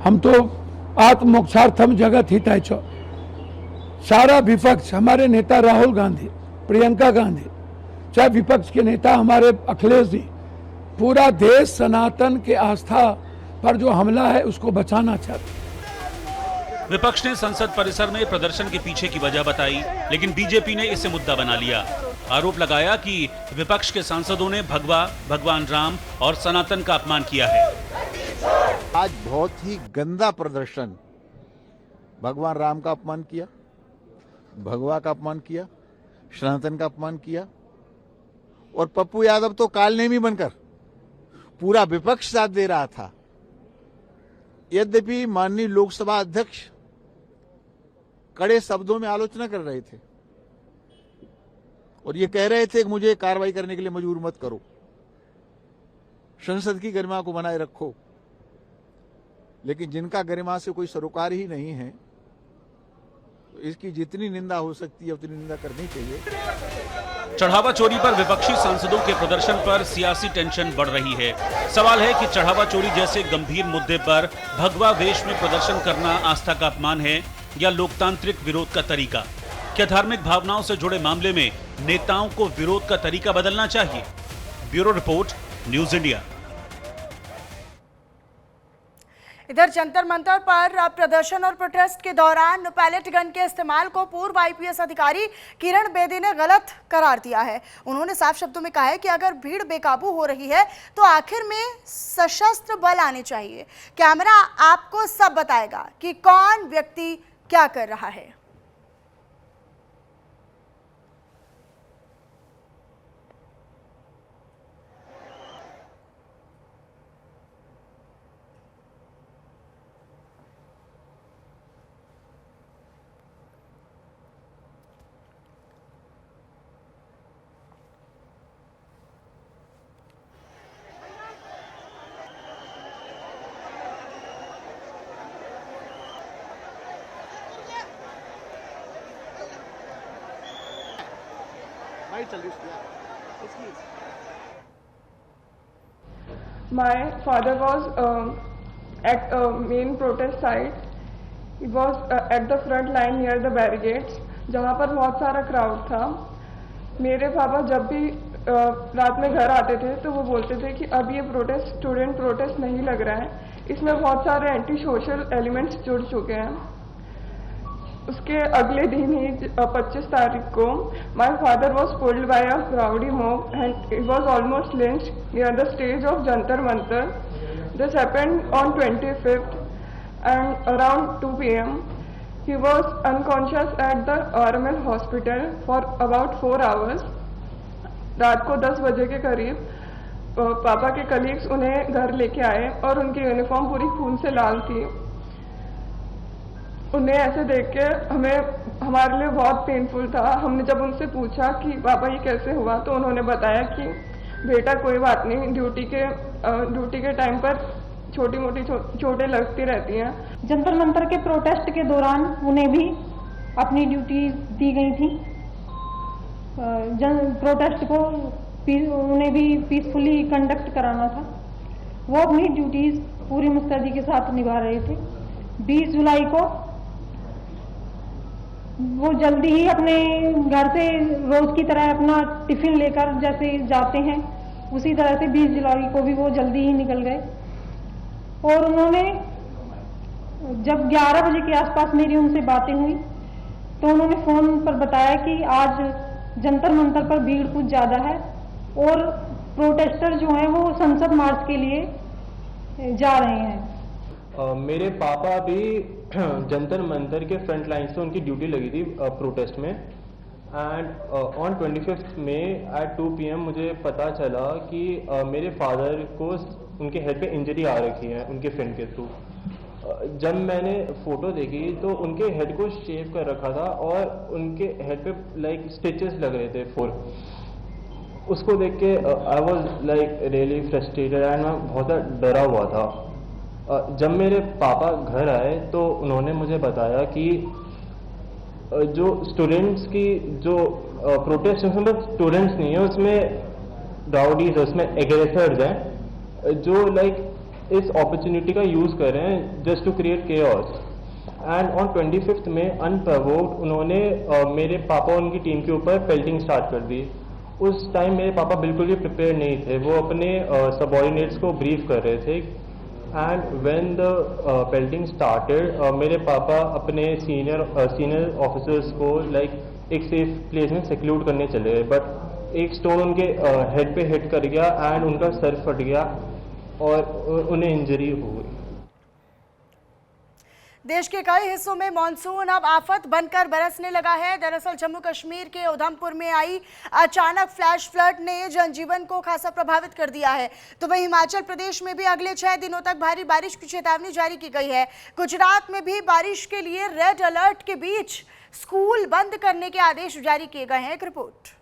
हम तो आत्मोक्षार्थम जगत हिताय च। सारा विपक्ष, हमारे नेता राहुल गांधी, प्रियंका गांधी, चाहे विपक्ष के नेता हमारे अखिलेश जी, पूरा देश सनातन के आस्था पर जो हमला है उसको बचाना चाहते। विपक्ष ने संसद परिसर में प्रदर्शन के पीछे की वजह बताई, लेकिन बीजेपी ने इसे मुद्दा बना लिया। आरोप लगाया कि विपक्ष के सांसदों ने भगवान राम और सनातन का अपमान किया है। आज बहुत ही गंदा प्रदर्शन, भगवान राम का अपमान किया, भगवा का अपमान किया, सनातन का अपमान किया। और पप्पू यादव तो कालनेमी बनकर पूरा विपक्ष साथ दे रहा था। यद्यपि माननीय लोकसभा अध्यक्ष कड़े शब्दों में आलोचना कर रहे थे और ये कह रहे थे कि मुझे कार्रवाई करने के लिए मजबूर मत करो, संसद की गरिमा को बनाए रखो, लेकिन जिनका गरिमा से कोई सरोकार ही नहीं है, तो इसकी जितनी निंदा हो सकती है उतनी निंदा करनी चाहिए। चढ़ावा चोरी पर विपक्षी सांसदों के प्रदर्शन पर सियासी टेंशन बढ़ रही है। सवाल है कि चढ़ावा चोरी जैसे गंभीर मुद्दे पर भगवा वेश में प्रदर्शन करना आस्था का अपमान है या लोकतांत्रिक विरोध का तरीका? क्या धार्मिक भावनाओं से जुड़े मामले में नेताओं को विरोध का तरीका बदलना चाहिए? Bureau report, news India. इधर जंतर मंतर पर प्रदर्शन और प्रोटेस्ट के दौरान पैलेट गन के इस्तेमाल को पूर्व आईपीएस अधिकारी किरण बेदी ने गलत करार दिया है। उन्होंने साफ शब्दों में कहा है कि अगर भीड़ बेकाबू हो रही है तो आखिर में सशस्त्र बल आने चाहिए। कैमरा आपको सब बताएगा कि कौन व्यक्ति क्या कर रहा है। My father was at a main protest site. He was at the front line near the barricades, जहाँ पर बहुत सारा क्राउड था। मेरे पापा जब भी रात में घर आते थे तो वो बोलते थे कि अब ये प्रोटेस्ट स्टूडेंट प्रोटेस्ट नहीं लग रहा है, इसमें बहुत सारे एंटी सोशल एलिमेंट्स जुड़ चुके हैं। उसके अगले दिन ही 25 तारीख को my father was pulled bye a crowdy mob and it was almost lynched near the stage of Jantar Mantar. This happened on 25th and around 2 p.m. he was unconscious at the RML hospital for about 4 hours. रात को 10 बजे के करीब पापा के colleagues उन्हें घर लेके आए और उनकी यूनिफॉर्म पूरी खून से लाल थी। उन्हें ऐसे देख के हमारे लिए बहुत पेनफुल था। हमने जब उनसे पूछा कि पापा ये कैसे हुआ तो उन्होंने बताया कि बेटा कोई बात नहीं, ड्यूटी के टाइम पर छोटी मोटी चोटें लगती रहती हैं। जंतर मंतर के प्रोटेस्ट के दौरान उन्हें भी अपनी ड्यूटी दी गई थी। प्रोटेस्ट को उन्हें भी पीसफुली कंडक्ट कराना था। वो अपनी ड्यूटीज पूरी मुस्तैदी के साथ निभा रहे थे। 20 जुलाई को वो जल्दी ही अपने घर से रोज की तरह अपना टिफिन लेकर जैसे जाते हैं उसी तरह से 20 जुलाई को भी वो जल्दी ही निकल गए। और उन्होंने जब 11 बजे के आसपास मेरी उनसे बातें हुई तो उन्होंने फोन पर बताया कि आज जंतर मंतर पर भीड़ कुछ ज्यादा है और प्रोटेस्टर जो हैं वो संसद मार्च के लिए जा रहे हैं। मेरे पापा भी जंतर मंतर के फ्रंट लाइन से उनकी ड्यूटी लगी थी प्रोटेस्ट में एंड ऑन 25th में एट 2 PM मुझे पता चला कि मेरे फादर को उनके हेड पे इंजरी आ रखी है उनके फ्रेंड के थ्रू। जब मैंने फोटो देखी तो उनके हेड को शेव कर रखा था और उनके हेड पे लाइक स्टिचेस लग रहे थे 4। उसको देख के I was like really frustrated and मैं बहुत डरा हुआ था। जब मेरे पापा घर आए तो उन्होंने मुझे बताया कि जो स्टूडेंट्स की जो प्रोटेस्ट है उसमें स्टूडेंट्स नहीं है, उसमें राउडीज है, उसमें एग्रेसर्स हैं जो लाइक इस अपॉर्चुनिटी का यूज कर रहे हैं just to create chaos. And on 25th में अनप्रोवोक्ड उन्होंने मेरे पापा और उनकी टीम के ऊपर पेल्टिंग स्टार्ट कर दी। उस टाइम मेरे पापा बिल्कुल भी प्रिपेयर नहीं थे, वो अपने सबऑर्डिनेट्स को ब्रीफ कर रहे थे। And when the pelting started मेरे पापा अपने सीनियर ऑफिसर्स को लाइक एक सेफ प्लेस में सिक्यूर करने चले गए, बट एक स्टोन उनके हेड पे हिट कर गया एंड उनका सर फट गया और उन्हें इंजरी हो गई। देश के कई हिस्सों में मॉनसून अब आफत बनकर बरसने लगा है। दरअसल जम्मू कश्मीर के उधमपुर में आई अचानक फ्लैश फ्लड ने जनजीवन को खासा प्रभावित कर दिया है। तो वहीं हिमाचल प्रदेश में भी अगले 6 दिनों तक भारी बारिश की चेतावनी जारी की गई है। गुजरात में भी बारिश के लिए रेड अलर्ट के बीच स्कूल बंद करने के आदेश जारी किए गए हैं। एक रिपोर्ट।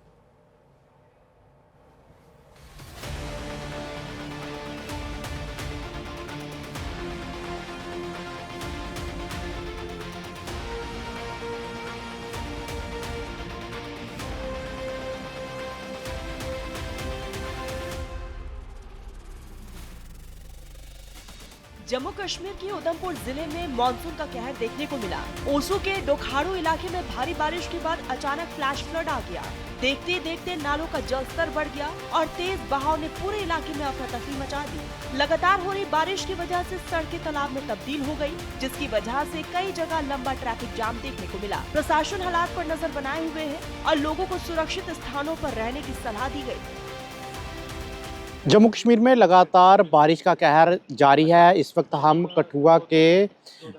जम्मू कश्मीर के उधमपुर जिले में मानसून का कहर देखने को मिला। ओसू के डोखाड़ू इलाके में भारी बारिश के बाद अचानक फ्लैश फ्लड आ गया। देखते देखते नालों का जलस्तर बढ़ गया और तेज बहाव ने पूरे इलाके में अफरा तफरी मचा दी। लगातार हो रही बारिश की वजह से सड़कें तालाब में तब्दील हो गई, जिसकी वजह से कई जगह लंबा ट्रैफिक जाम देखने को मिला। प्रशासन हालात पर नजर बनाए हुए है और लोगों को सुरक्षित स्थानों पर रहने की सलाह दी गई। जम्मू कश्मीर में लगातार बारिश का कहर जारी है। इस वक्त हम कठुआ के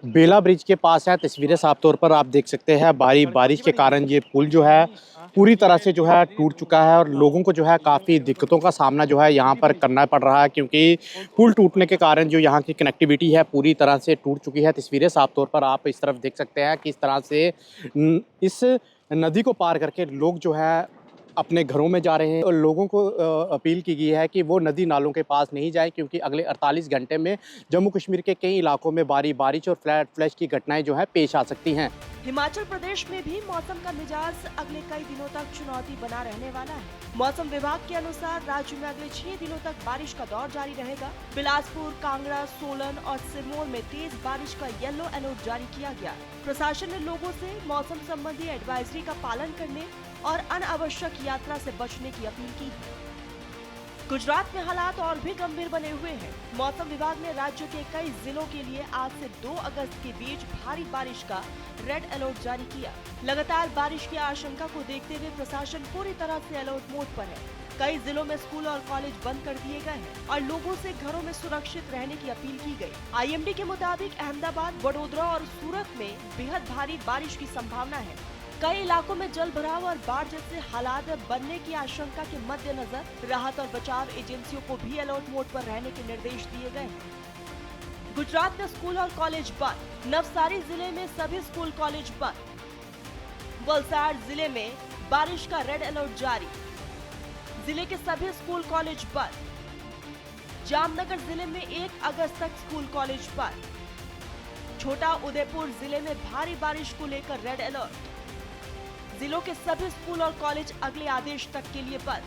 बेला ब्रिज के पास है। तस्वीरें साफ तौर पर आप देख सकते हैं। भारी बारिश के कारण ये पुल जो है पूरी तरह से जो है टूट चुका है और लोगों को जो है काफ़ी दिक्कतों का सामना जो है यहाँ पर करना पड़ रहा है, क्योंकि पुल टूटने के कारण जो यहाँ की कनेक्टिविटी है पूरी तरह से टूट चुकी है। तस्वीरें साफ तौर पर आप इस तरफ देख सकते हैं कि इस तरह से इस नदी को पार करके लोग जो है अपने घरों में जा रहे हैं और लोगों को अपील की गई है कि वो नदी नालों के पास नहीं जाएं, क्योंकि अगले 48 घंटे में जम्मू कश्मीर के कई इलाकों में भारी बारिश और फ्लैश की घटनाएं जो है पेश आ सकती हैं। हिमाचल प्रदेश में भी मौसम का मिजाज अगले कई दिनों तक चुनौती बना रहने वाला है। मौसम विभाग के अनुसार राज्य में अगले 6 दिनों तक बारिश का दौर जारी रहेगा। बिलासपुर, कांगड़ा, सोलन और सिरमौर में तेज बारिश का येलो अलर्ट जारी किया गया। प्रशासन ने लोगों से मौसम संबंधी एडवाइजरी का पालन करने और अनावश्यक यात्रा से बचने की अपील की है। गुजरात में हालात और भी गंभीर बने हुए हैं। मौसम विभाग ने राज्य के कई जिलों के लिए आज से 2 अगस्त के बीच भारी बारिश का रेड अलर्ट जारी किया। लगातार बारिश की आशंका को देखते हुए प्रशासन पूरी तरह से अलर्ट मोड पर है। कई जिलों में स्कूल और कॉलेज बंद कर दिए गए हैं और लोगों से घरों में सुरक्षित रहने की अपील की गई। IMD के मुताबिक अहमदाबाद, वडोदरा और सूरत में बेहद भारी बारिश की संभावना है। कई इलाकों में जल भराव और बाढ़ जैसे हालात बनने की आशंका के मद्देनजर राहत और बचाव एजेंसियों को भी अलर्ट मोड पर रहने के निर्देश दिए गए हैं। गुजरात में स्कूल और कॉलेज बंद। नवसारी जिले में सभी स्कूल कॉलेज बंद। वलसाड़ जिले में बारिश का रेड अलर्ट जारी। जिले के सभी स्कूल कॉलेज बंद। जामनगर जिले में 1 अगस्त तक स्कूल कॉलेज बंद। छोटा उदयपुर जिले में भारी बारिश को लेकर रेड अलर्ट। जिलों के सभी स्कूल और कॉलेज अगले आदेश तक के लिए बंद।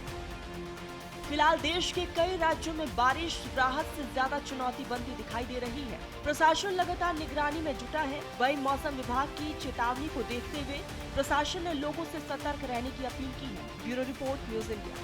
फिलहाल देश के कई राज्यों में बारिश राहत से ज्यादा चुनौती बनती दिखाई दे रही है। प्रशासन लगातार निगरानी में जुटा है। वहीं मौसम विभाग की चेतावनी को देखते हुए प्रशासन ने लोगों से सतर्क रहने की अपील की है। Bureau report, news India.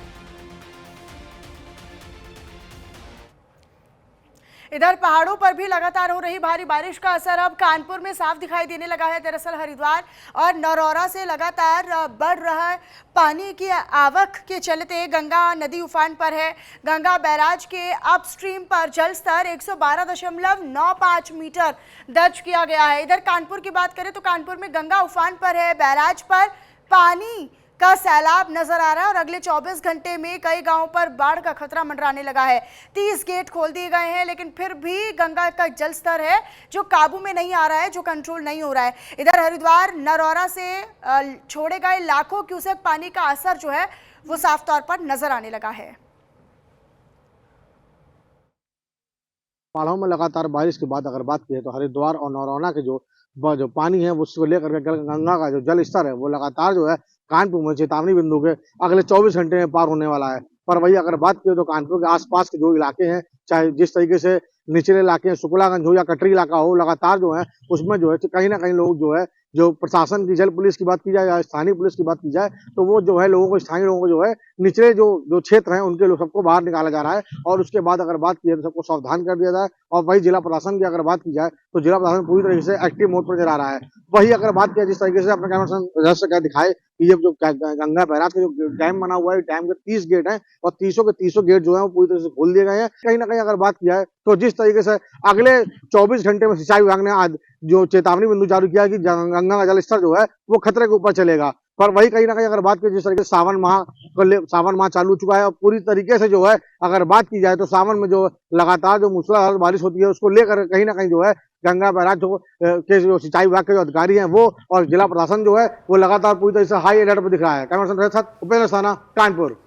इधर पहाड़ों पर भी लगातार हो रही भारी बारिश का असर अब कानपुर में साफ दिखाई देने लगा है। दरअसल हरिद्वार और नरौरा से लगातार बढ़ रहा पानी की आवक के चलते गंगा नदी उफान पर है। गंगा बैराज के अपस्ट्रीम पर जल स्तर 112.95 मीटर दर्ज किया गया है। इधर कानपुर की बात करें तो कानपुर में गंगा उफान पर है। बैराज पर पानी का सैलाब नजर आ रहा है और अगले 24 घंटे में कई गांवों पर बाढ़ का खतरा मंडराने लगा है। 30 गेट खोल दिए गए हैं, लेकिन फिर भी गंगा का जल स्तर है जो काबू में नहीं आ रहा है, जो कंट्रोल नहीं हो रहा है। इधर हरिद्वार नरौरा से छोड़े गए लाखों क्यूसेक पानी का असर जो है वो साफ तौर पर नजर आने लगा है। पहाड़ों में लगातार बारिश के बाद अगर बात की तो हरिद्वार और नरौरा के जो पानी है उसको लेकर के गंगा का जो जल स्तर है वो लगातार जो है कानपुर में चेतावनी बिंदु के अगले 24 घंटे में पार होने वाला है। पर वही अगर बात की तो कानपुर के आसपास के जो इलाके हैं, चाहे जिस तरीके से निचले इलाके शुक्लागंज हो या कटरी इलाका हो, लगातार जो है उसमें जो है कहीं ना कहीं लोग जो है जो प्रशासन की जल पुलिस की बात की जाए या स्थानीय पुलिस की बात की जाए तो वो जो है लोगों को, स्थानीय लोगों को जो है निचले जो क्षेत्र हैं उनके लोग सबको बाहर निकाला जा रहा है। और उसके बाद अगर बात की जाए तो सबको सावधान कर दिया जाए। और वही जिला प्रशासन की अगर बात की जाए तो जिला प्रशासन पूरी तरीके से एक्टिव मोड पर नजर आ रहा है। वही अगर बात की जाए जिस तरीके से अपने कैमरा दिखाए कि ये जो गंगा बैराज का जो डैम बना हुआ है, डैम के 30 गेट हैं और 30 के 30 गेट जो है वो पूरी तरह से खोल दिए गए हैं। कहीं ना कहीं अगर बात किया है तो जिस तरीके से अगले 24 घंटे में सिंचाई विभाग ने आज जो चेतावनी बिंदु जारी किया कि गंगा का जलस्तर जो है वो खतरे के ऊपर चलेगा, पर वही कहीं ना कहीं अगर बात की जिस तरीके से सावन माह चालू हो चुका है और पूरी तरीके से जो है अगर बात की जाए तो सावन में जो लगातार जो मूसलाधार बारिश होती है उसको लेकर कहीं ना कहीं जो है गंगा बैराज के जो सिंचाई विभाग के जो अधिकारी हैं वो और जिला प्रशासन जो है वो लगातार पूरी तरह से हाई अलर्ट पर दिख रहा है। कैमरा पर्सन के साथ उपेंद्र साना, कानपुर।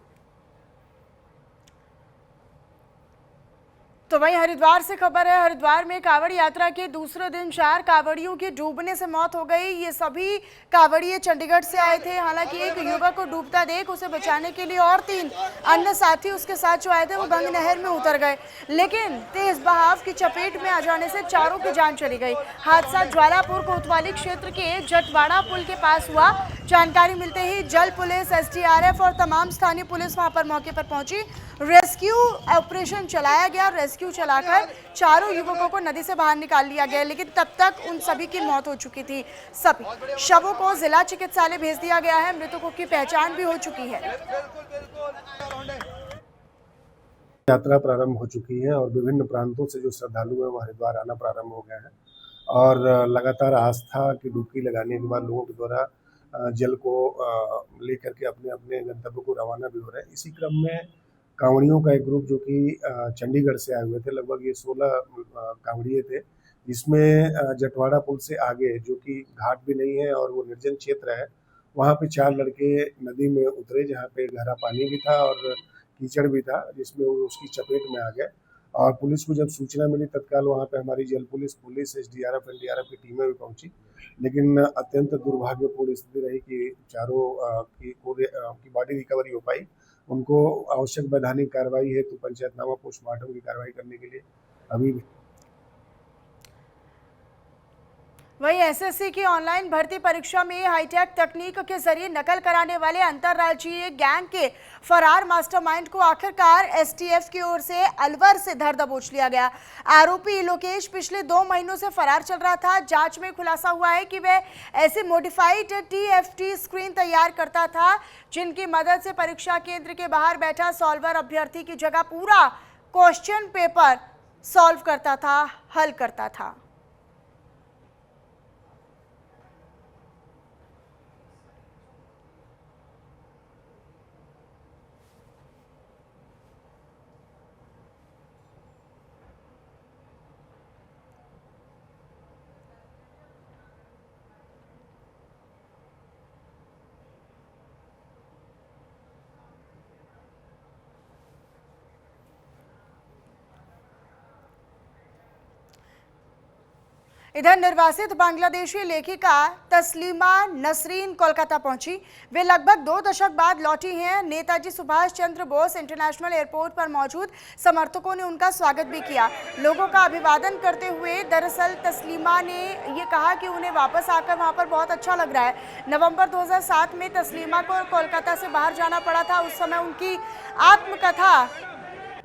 तो वहीं हरिद्वार से खबर है। हरिद्वार में कांवड़ यात्रा के दूसरे दिन 4 कांवड़ियों की डूबने से मौत हो गई। ये सभी कांवड़िए चंडीगढ़ से आए थे। हालांकि एक युवक को डूबता देख उसे बचाने के लिए और 3 अन्य साथी उसके साथ जो आए थे वो गंगा नहर में उतर गए, लेकिन तेज बहाव की चपेट में आ जाने से चारों की जान चली गई। हादसा ज्वालापुर कोतवाली क्षेत्र के जटवाड़ा पुल के पास हुआ। जानकारी मिलते ही जल पुलिस, एसडीआरएफ और तमाम स्थानीय पुलिस वहां पर मौके पर पहुंची। रेस्क्यू ऑपरेशन चलाया गया। रेस्क्यू चलाकर चारों युवकों को नदी से बाहर निकाल लिया गया, लेकिन तब तक उन सभी की मौत हो चुकी थी। सभी शवों को जिला चिकित्सालय भेज दिया गया है। मृतकों की पहचान भी हो चुकी है। यात्रा प्रारंभ हो चुकी है और विभिन्न प्रांतों से जो श्रद्धालु हैं वो हरिद्वार आना प्रारंभ हो गए हैं और लगातार आस्था की डुबकी लगाने के बाद लोगों के द्वारा जल को लेकर के अपने अपने गंतव्य को रवाना भी हो रहे हैं। इसी क्रम में कांवड़ियों का एक ग्रुप जो कि चंडीगढ़ से आए हुए थे, लगभग ये 16 कांवड़िए थे, जिसमें जटवाड़ा पुल से आगे जो कि घाट भी नहीं है और वो निर्जन क्षेत्र है, वहाँ पे 4 लड़के नदी में उतरे जहाँ पे गहरा पानी भी था और कीचड़ भी था, जिसमें वो उसकी चपेट में आ गए। और पुलिस को जब सूचना मिली तत्काल वहाँ पे हमारी जल पुलिस एसडीआरएफ एनडीआरएफ की टीमें भी पहुंची, लेकिन अत्यंत दुर्भाग्यपूर्ण स्थिति रही कि चारों की बॉडी रिकवरी हो पाई। उनको आवश्यक वैधानिक कार्रवाई हेतु पंचायतनामा पोस्टमार्टम की कार्रवाई करने के लिए अभी भी। वहीं एसएससी की ऑनलाइन भर्ती परीक्षा में हाईटेक तकनीक के जरिए नकल कराने वाले अंतर्राज्यीय गैंग के फरार मास्टरमाइंड को आखिरकार एसटीएफ की ओर से अलवर से धर दबोच लिया गया। आरोपी लोकेश पिछले 2 महीनों से फरार चल रहा था। जांच में खुलासा हुआ है कि वह ऐसे मॉडिफाइड टीएफटी स्क्रीन तैयार करता था जिनकी मदद से परीक्षा केंद्र के बाहर बैठा सॉल्वर अभ्यर्थी की जगह पूरा क्वेश्चन पेपर सॉल्व करता था, हल करता था। इधर निर्वासित बांग्लादेशी लेखिका तस्लीमा नसरीन कोलकाता पहुंची। वे लगभग 2 दशक बाद लौटी हैं। नेताजी सुभाष चंद्र बोस इंटरनेशनल एयरपोर्ट पर मौजूद समर्थकों ने उनका स्वागत भी किया। लोगों का अभिवादन करते हुए दरअसल तस्लीमा ने ये कहा कि उन्हें वापस आकर वहां पर बहुत अच्छा लग रहा है। नवंबर 2007 में तस्लीमा को कोलकाता से बाहर जाना पड़ा था। उस समय उनकी आत्मकथा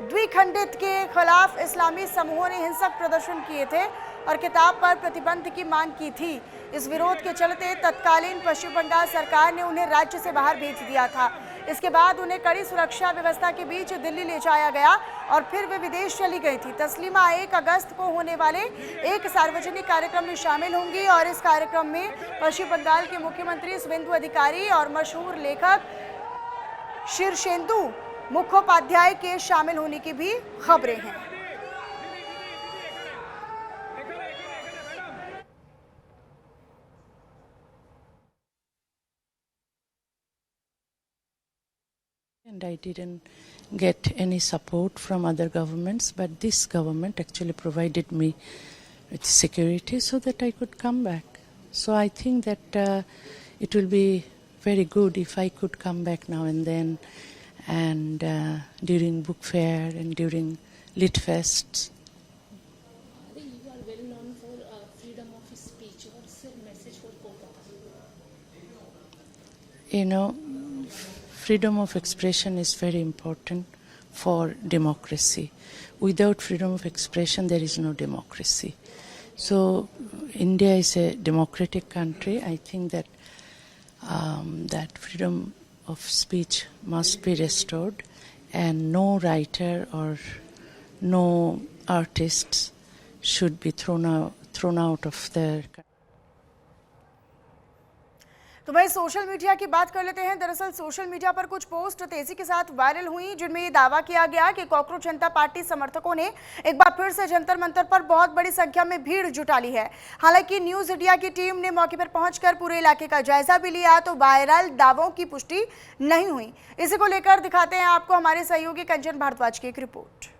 द्विखंडित के खिलाफ इस्लामी समूहों ने हिंसक प्रदर्शन किए थे और किताब पर प्रतिबंध की मांग की थी। इस विरोध के चलते तत्कालीन पश्चिम बंगाल सरकार ने उन्हें राज्य से बाहर भेज दिया था। इसके बाद उन्हें कड़ी सुरक्षा व्यवस्था के बीच दिल्ली ले जाया गया और फिर वे विदेश चली गई थी। तस्लीमा 1 अगस्त को होने वाले एक सार्वजनिक कार्यक्रम में शामिल होंगी और इस कार्यक्रम में पश्चिम बंगाल के मुख्यमंत्री शुवेंदु अधिकारी और मशहूर लेखक शीर्षेंदु मुखोपाध्याय के शामिल होने की भी खबरें हैं। And I didn't get any support from other governments, but this government actually provided me with security so that I could come back. So I think that it will be very good if I could come back now and then, and during book fair and during lit fests. You are well known for freedom of speech. What's your message for Kolkata? You know, freedom of expression is very important for democracy. Without freedom of expression, there is no democracy. So India is a democratic country. I think that that freedom of speech must be restored, and no writer or no artists should be thrown out of their. तो भाई social media की बात कर लेते हैं। दरअसल social media पर कुछ पोस्ट तेजी के साथ वायरल हुई, जिनमें ये दावा किया गया कि कॉकरोच जनता पार्टी समर्थकों ने एक बार फिर से जंतर मंतर पर बहुत बड़ी संख्या में भीड़ जुटा ली है। हालांकि न्यूज इंडिया की टीम ने मौके पर पहुंचकर पूरे इलाके का जायजा भी लिया तो वायरल दावों की पुष्टि नहीं हुई। इसी को लेकर दिखाते हैं आपको हमारे सहयोगी कंचन भारद्वाज की एक रिपोर्ट।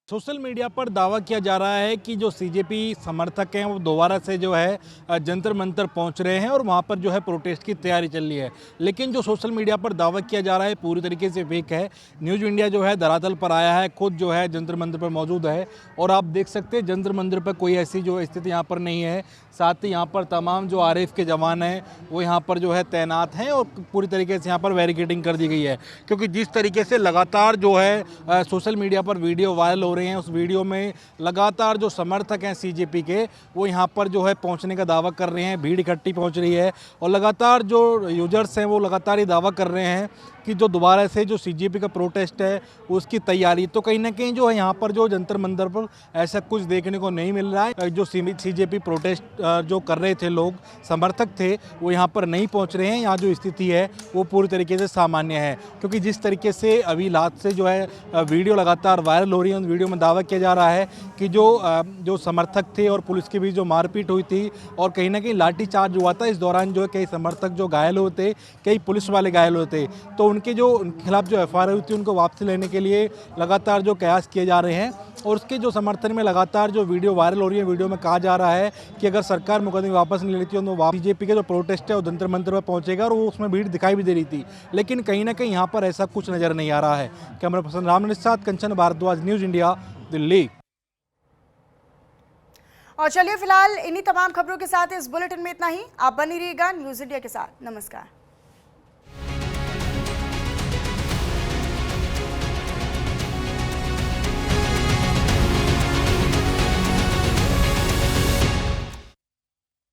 सोशल मीडिया पर दावा किया जा रहा है कि जो सीजेपी समर्थक हैं वो दोबारा से जो है जंतर मंतर पहुंच रहे हैं और वहां पर जो है प्रोटेस्ट की तैयारी चल रही है। लेकिन जो सोशल मीडिया पर दावा किया जा रहा है पूरी तरीके से फेक है। न्यूज़ इंडिया जो है धरातल पर आया है, खुद जो है जंतर मंतर पर मौजूद है और आप देख सकते हैं जंतर मंतर पर कोई ऐसी जो स्थिति यहाँ पर नहीं है। साथ ही यहाँ पर तमाम जो आरएफ के जवान हैं वो यहाँ पर जो है तैनात हैं और पूरी तरीके से यहाँ पर बैरिकेडिंग कर दी गई है, क्योंकि जिस तरीके से लगातार जो है सोशल मीडिया पर वीडियो वायरल हो रहे हैं, उस वीडियो में लगातार जो समर्थक हैं सीजेपी के वो यहाँ पर जो है पहुँचने का दावा कर रहे हैं, भीड़ इकट्ठी पहुँच रही है और लगातार जो यूजर्स हैं वो लगातार ये दावा कर रहे हैं कि जो दोबारा से जो सीजेपी का प्रोटेस्ट है उसकी तैयारी। तो कहीं ना कहीं जो है यहाँ पर जो जंतर मंतर पर ऐसा कुछ देखने को नहीं मिल रहा है। जो सीजेपी प्रोटेस्ट जो कर रहे थे लोग, समर्थक थे, वो यहाँ पर नहीं पहुँच रहे हैं। यहाँ जो स्थिति है वो पूरी तरीके से सामान्य है, क्योंकि जिस तरीके से अभी रात से जो है वीडियो लगातार वायरल हो रही है, उन वीडियो में दावा किया जा रहा है कि जो समर्थक थे और पुलिस के बीच जो मारपीट हुई थी और कहीं ना कहीं लाठीचार्ज हुआ था, इस दौरान जो है कई समर्थक जो घायल हुए थे, कई पुलिस वाले घायल हुए थे। तो उनके खिलाफ जो एफआईआर हुई थी उनको वापसी लेने के लिए लगातार जो कयास किए जा रहे हैं और उसके जो समर्थन में लगातार जो वीडियो वायरल हो रही है, वीडियो में कहा जा रहा है कि अगर सरकार मुकदमे वापस नहीं लेती तो बीजेपी का जो प्रोटेस्ट है वो जंतर मंतर पर पहुंचेगा और वो उसमें भीड़ दिखाई भी दे रही थी। लेकिन कहीं ना कहीं यहाँ पर ऐसा कुछ नजर नहीं आ रहा है। कैमरा पर्सन रामन के साथ कंचन भारद्वाज, न्यूज इंडिया, दिल्ली। और चलिए फिलहाल इन्हीं तमाम खबरों के साथ इस बुलेटिन में इतना ही। आप बनी रहिएगा न्यूज इंडिया के साथ। नमस्कार।